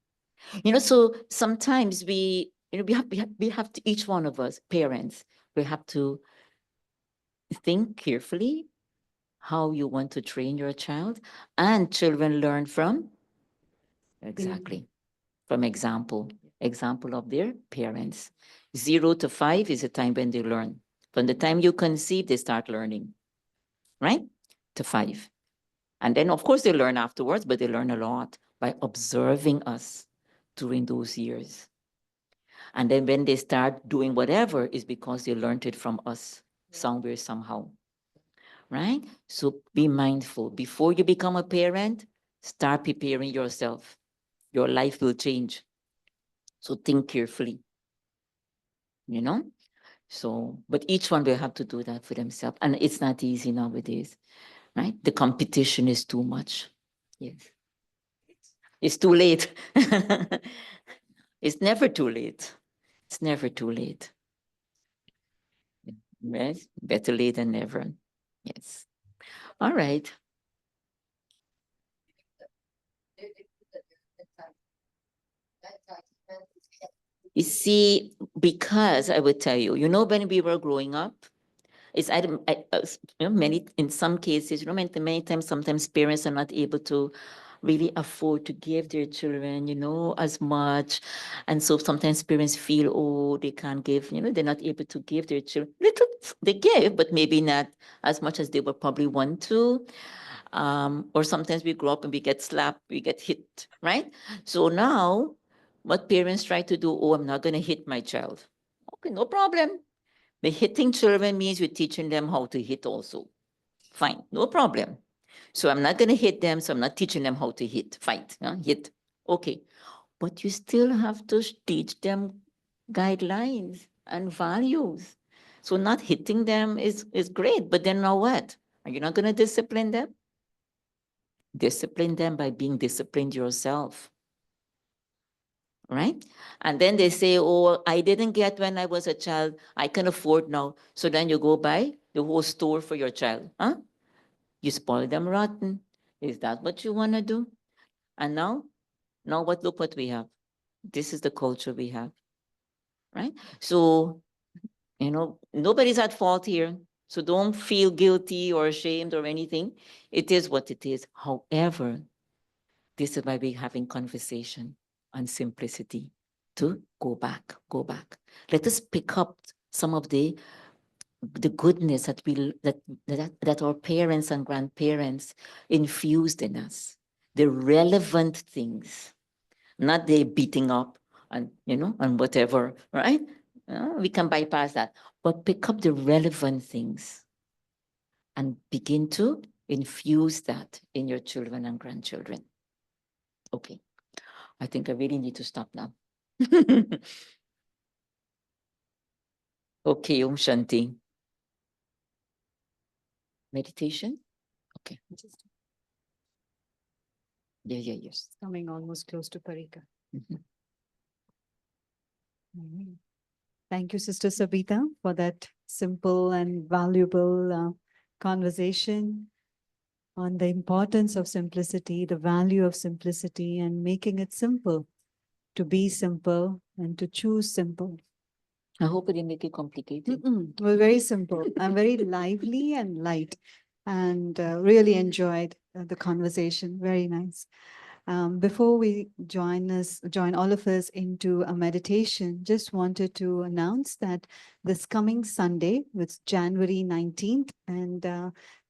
So sometimes we have to, each one of us, parents, we have to think carefully how you want to train your child, and children learn from exactly from example of their parents. 0 to 5 is a time when they learn. From the time you conceive, they start learning, right? To 5. And then of course they learn afterwards, but they learn a lot by observing us during those years. And then when they start doing whatever, is because they learned it from us somewhere, somehow, right? So be mindful. Before you become a parent, start preparing yourself. Your life will change. So think carefully, So, but each one will have to do that for themselves. And it's not easy nowadays, right? The competition is too much. Yes. It's too late. It's never too late. It's never too late. Right? Better late than never. Yes. All right. You see, because I would tell you, when we were growing up, in some cases, many times, sometimes parents are not able to really afford to give their children, as much. And so sometimes parents feel, oh, they can't give, they're not able to give their children. Little, they give, but maybe not as much as they would probably want to. Or sometimes we grow up and we get slapped, we get hit, right? So now, what parents try to do, oh, I'm not going to hit my child. Okay, no problem. The hitting children means you're teaching them how to hit also. Fine, no problem. So I'm not going to hit them, so I'm not teaching them how to hit, fight, hit. Okay, but you still have to teach them guidelines and values. So not hitting them is great, but then now what? Are you not going to discipline them? Discipline them by being disciplined yourself. Right? And then they say, oh, I didn't get when I was a child. I can afford now. So then you go buy the whole store for your child. Huh? You spoil them rotten. Is that what you want to do? And now look what we have. This is the culture we have. Right? So, nobody's at fault here. So don't feel guilty or ashamed or anything. It is what it is. However, this is why we're having conversation. on simplicity to go back, go back. Let us pick up some of the goodness that our parents and grandparents infused in us, the relevant things, not the beating up and and whatever, right? We can bypass that, but pick up the relevant things and begin to infuse that in your children and grandchildren. Okay, I think I really need to stop now. Okay, Om Shanti. Meditation? Okay. Just Yes. coming almost close to Parika. Mhm. Alright. Thank you, Sister Sabita, for that simple and valuable conversation on the importance of simplicity, the value of simplicity, and making it simple, to be simple and to choose simple. I hope I didn't make it complicated. Well, very simple. I'm very lively and light, and really enjoyed the conversation. Very nice. Before we join all of us into a meditation, just wanted to announce that this coming Sunday, it's January 19th, and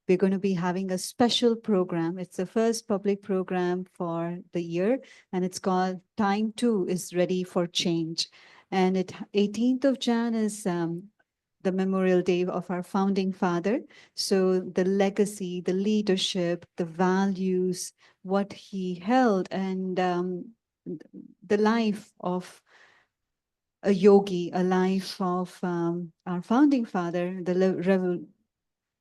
we're going to be having a special program. It's the first public program for the year, and it's called Time 2 is Ready for Change. And 18th of Jan is the Memorial Day of our founding father. So the legacy, the leadership, the values, what he held, and the life of a yogi, a life of our founding father, the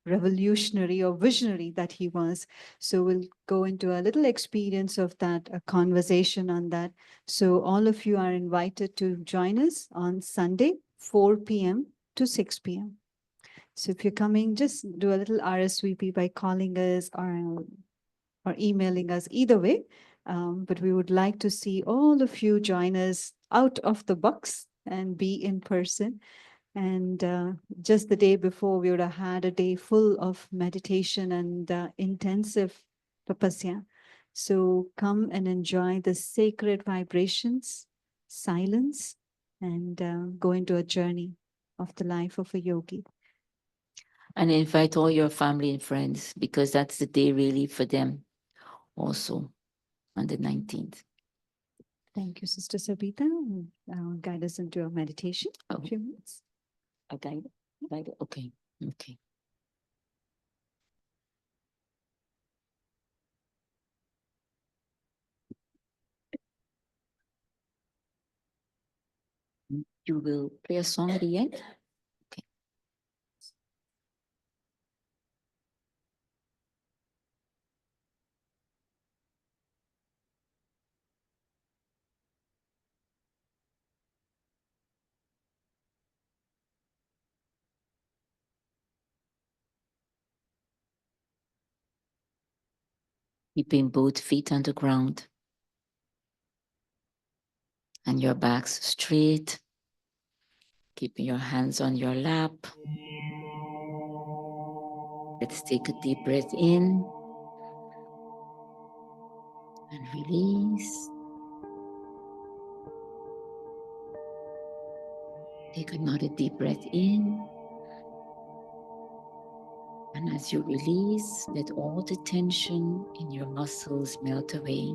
revolutionary or visionary that he was. So we'll go into a little experience of that, a conversation on that. So all of you are invited to join us on Sunday, 4 p.m. to 6 p.m. So if you're coming, just do a little RSVP by calling us or emailing us, either way. But we would like to see all of you join us out of the box and be in person. And just the day before, we would have had a day full of meditation and intensive tapasya. So come and enjoy the sacred vibrations, silence, and go into a journey of the life of a yogi. And invite all your family and friends, because that's the day really for them also on the 19th. Thank you, Sister Sabita. Guide us into a meditation. Oh. A few minutes. Okay. Okay. Okay. You will play a song at the end? Okay. Keeping both feet on the ground and your backs straight. Keeping your hands on your lap. Let's take a deep breath in and release. Take another deep breath in. And as you release, let all the tension in your muscles melt away.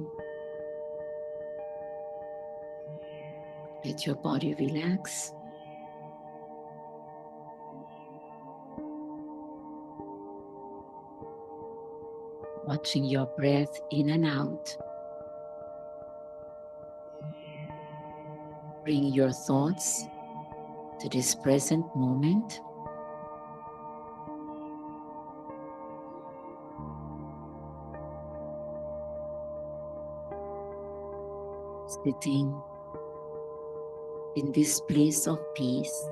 Let your body relax. Watching your breath in and out. Bring your thoughts to this present moment. Sitting in this place of peace.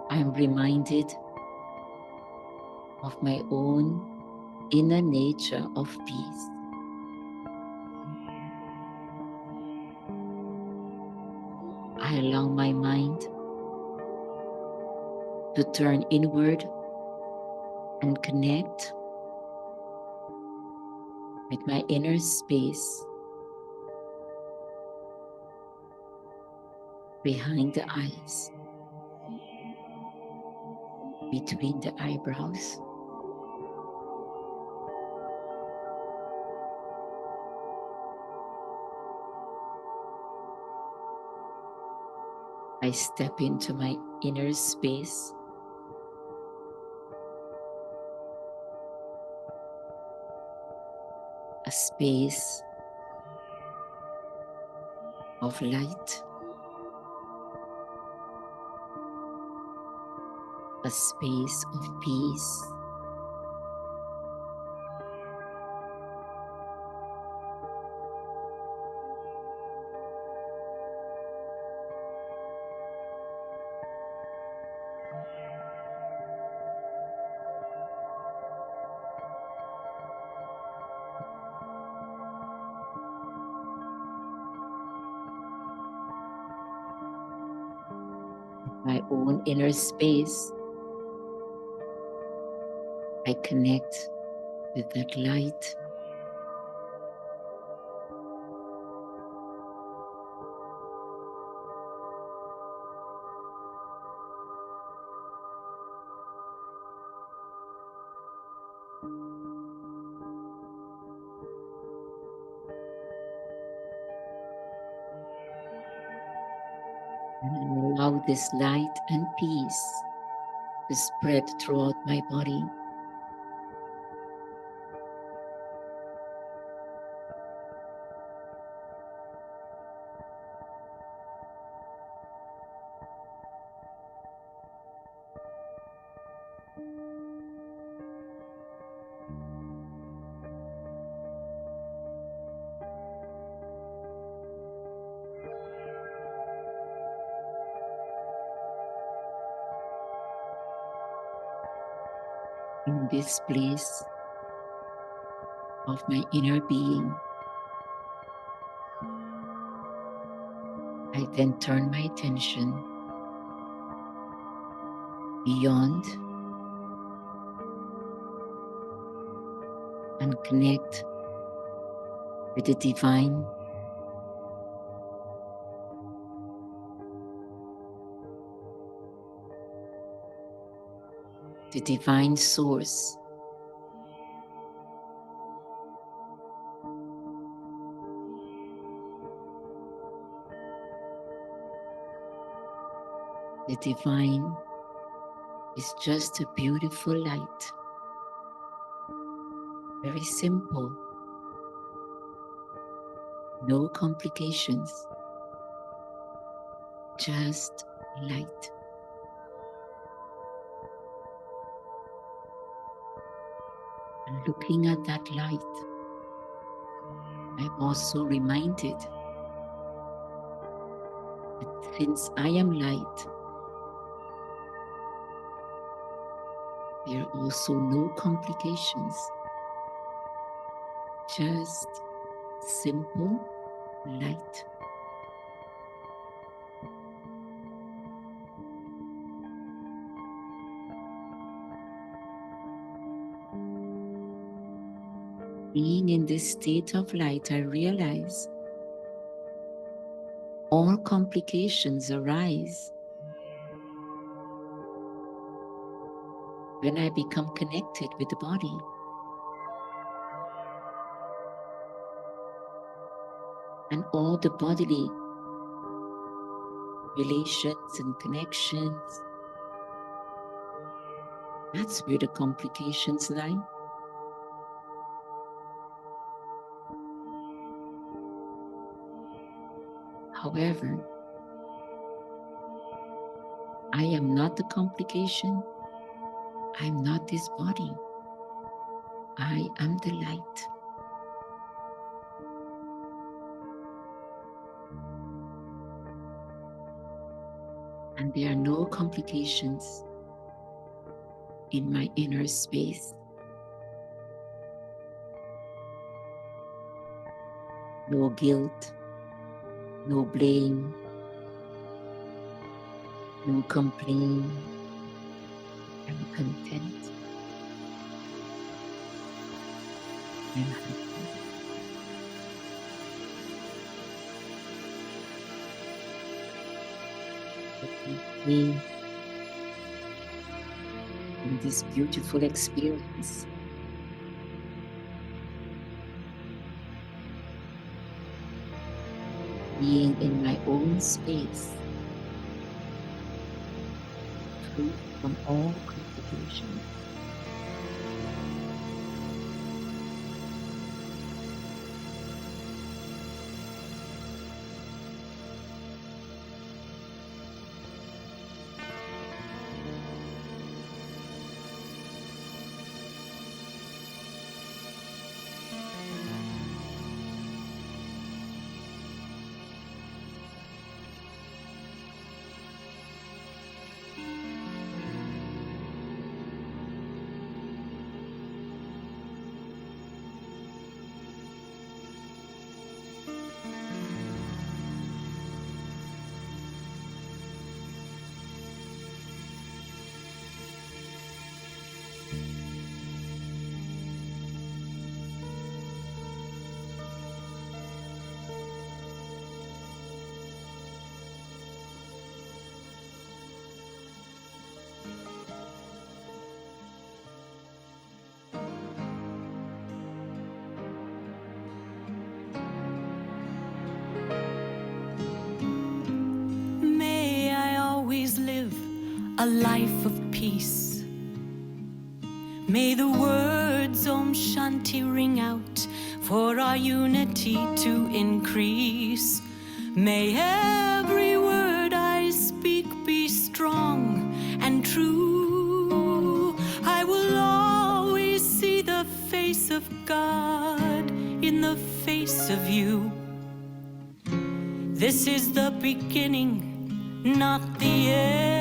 I am reminded of my own inner nature of peace. I allow my mind to turn inward and connect with my inner space behind the eyes, between the eyebrows, I step into my inner space, a space of light, a space of peace, my own inner space. I connect with that light. And I allow this light and peace to spread throughout my body. In this place of my inner being, I then turn my attention beyond and connect with the divine, the divine source, the divine is just a beautiful light, very simple, no complications, just light. And looking at that light, I'm also reminded that since I am light, there are also no complications, just simple light. Being in this state of light, I realize all complications arise when I become connected with the body. And all the bodily relations and connections, that's where the complications lie. However, I am not the complication. I'm not this body. I am the light. And there are no complications in my inner space. No guilt, no blame, no complaint. I'm content. I'm happy. Let me be in this beautiful experience. Being in my own space, free from all complication. May I always live a life of peace. May the words Om Shanti ring out for our unity to increase. May every word I speak be strong and true. I will always see the face of God in the face of you. This is the beginning, not the end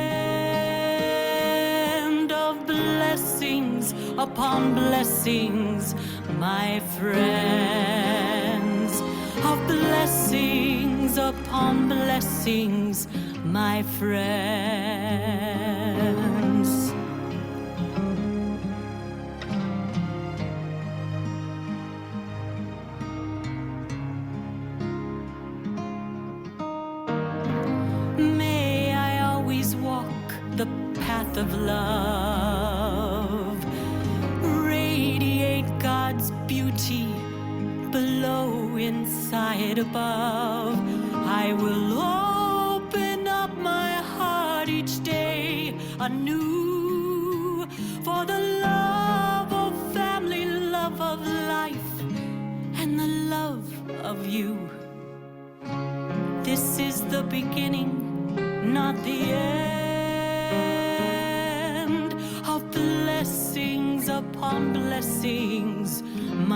of blessings upon blessings, my friends. Of blessings upon blessings, my friends. May I always walk the path of love, radiate God's beauty below, inside, above. I will open up my heart each day anew for the love of family, love of life, and the love of you. This is the beginning, not the end of blessings upon blessings,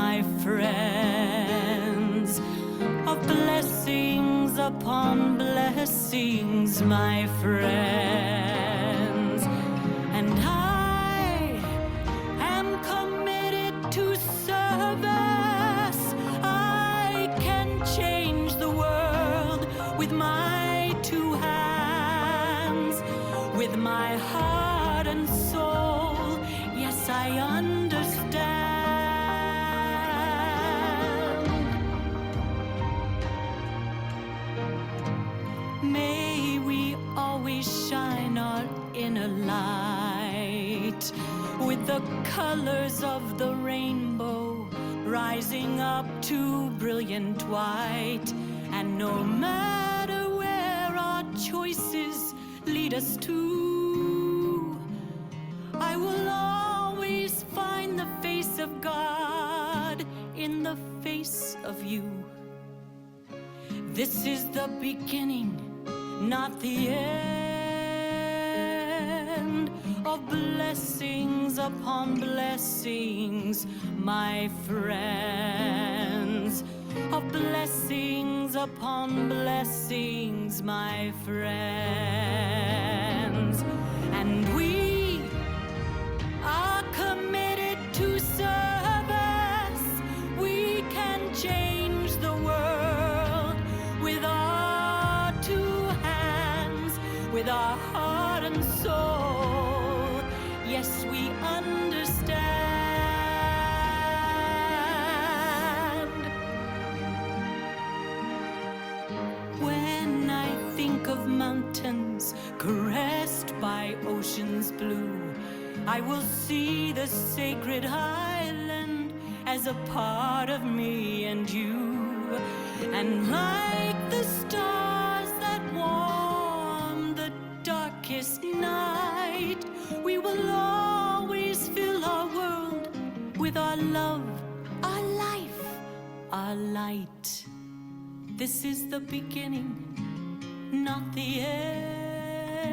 my friends. Of blessings upon blessings, my friends. And I am committed to service. I can change the world with my two hands, with my heart and soul. Yes, I understand. May we always shine our inner light with the colors of the rainbow rising up to brilliant white. And no matter where our choices lead us to, I will always find the face of God in the face of you. This is the beginning, not the end of blessings upon blessings, my friends. Of blessings upon blessings, my friends. And we are committed to service. We can change the world with our two hands, with our heart and soul. Yes, we understand. mountains, caressed by oceans blue. I will see the sacred highland as a part of me and you. And like the stars that warm the darkest night, we will always fill our world with our love, our life, our light. This is the beginning, not the end,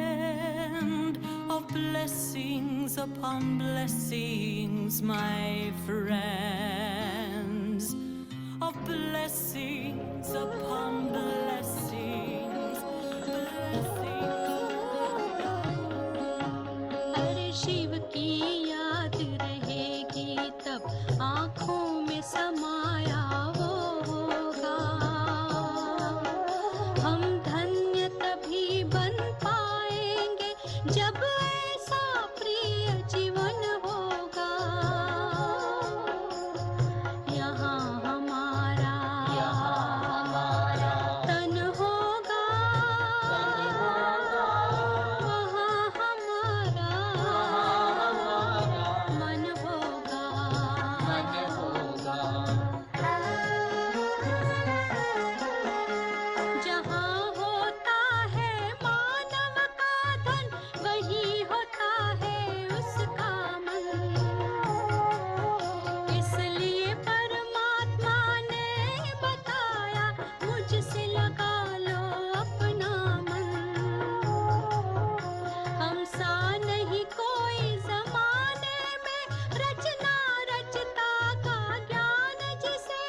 of blessings upon blessings, my friends, of blessings upon blessings, अरे शिव की याद रहेगी तब आँखों में समाया वो होगा। हम धन्य तभी बन पाएंगे जब ऐसा प्रिय जीवन होगा। यहाँ हमारा तन होगा, वहाँ हमारा मन होगा। जहाँ होता है मानव का धन, वही होता है उसका मन। इसलिए परमात्मा ने बताया, मुझसे लगा लो अपना मन। हम सा नहीं कोई जमाने में, रचना रचता का ज्ञान जिसे,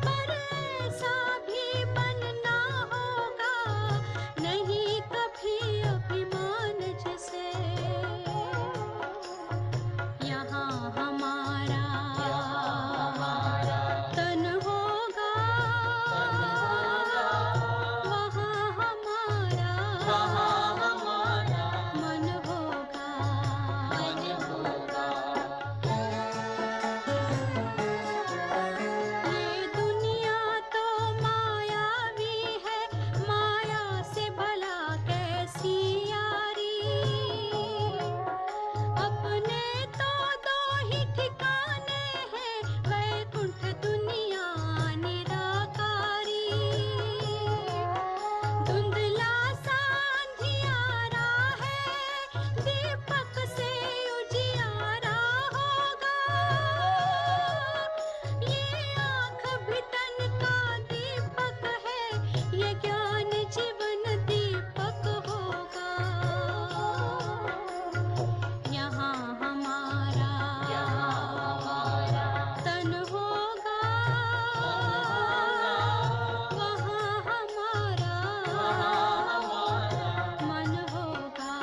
पर ऐसा भी बनना होगा, नहीं कभी अभिमान जिसे। यहाँ हमारा तन होगा, वहाँ हमारा मन होगा। ये दुनिया तो मायावी है, माया से भला कैसी यारी। अपने तो दो ही ठिकाने हैं, वैकुंठ दुनिया निराकारी। धुंधला सा अंधियारा है, दीपक से उजियारा होगा। ये आँख भी तन का दीपक है, ये ज्ञान जीवन दीपक होगा। यहाँ हमारा तन होगा, वहाँ हमारा मन होगा।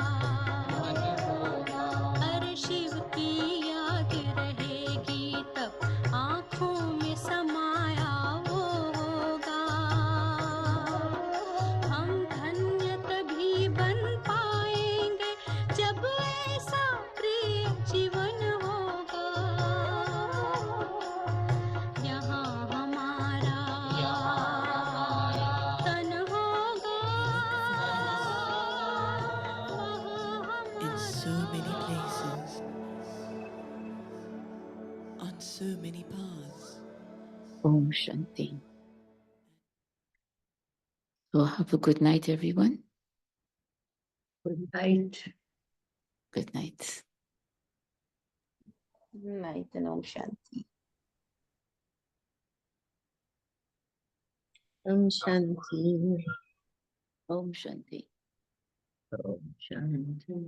अरे शिव की याद रहेगी तब आँखों में समाया वो होगा। हम धन्य तभी बन पाएंगे जब ऐसा प्रिय जीवन होगा। यहाँ हमारा तन होगा, In so many places, on so many paths. Om Shanti. So have a good night, everyone. Good night. Good night. Good night and Om Shanti. Om Shanti. Om Shanti. Om Shanti.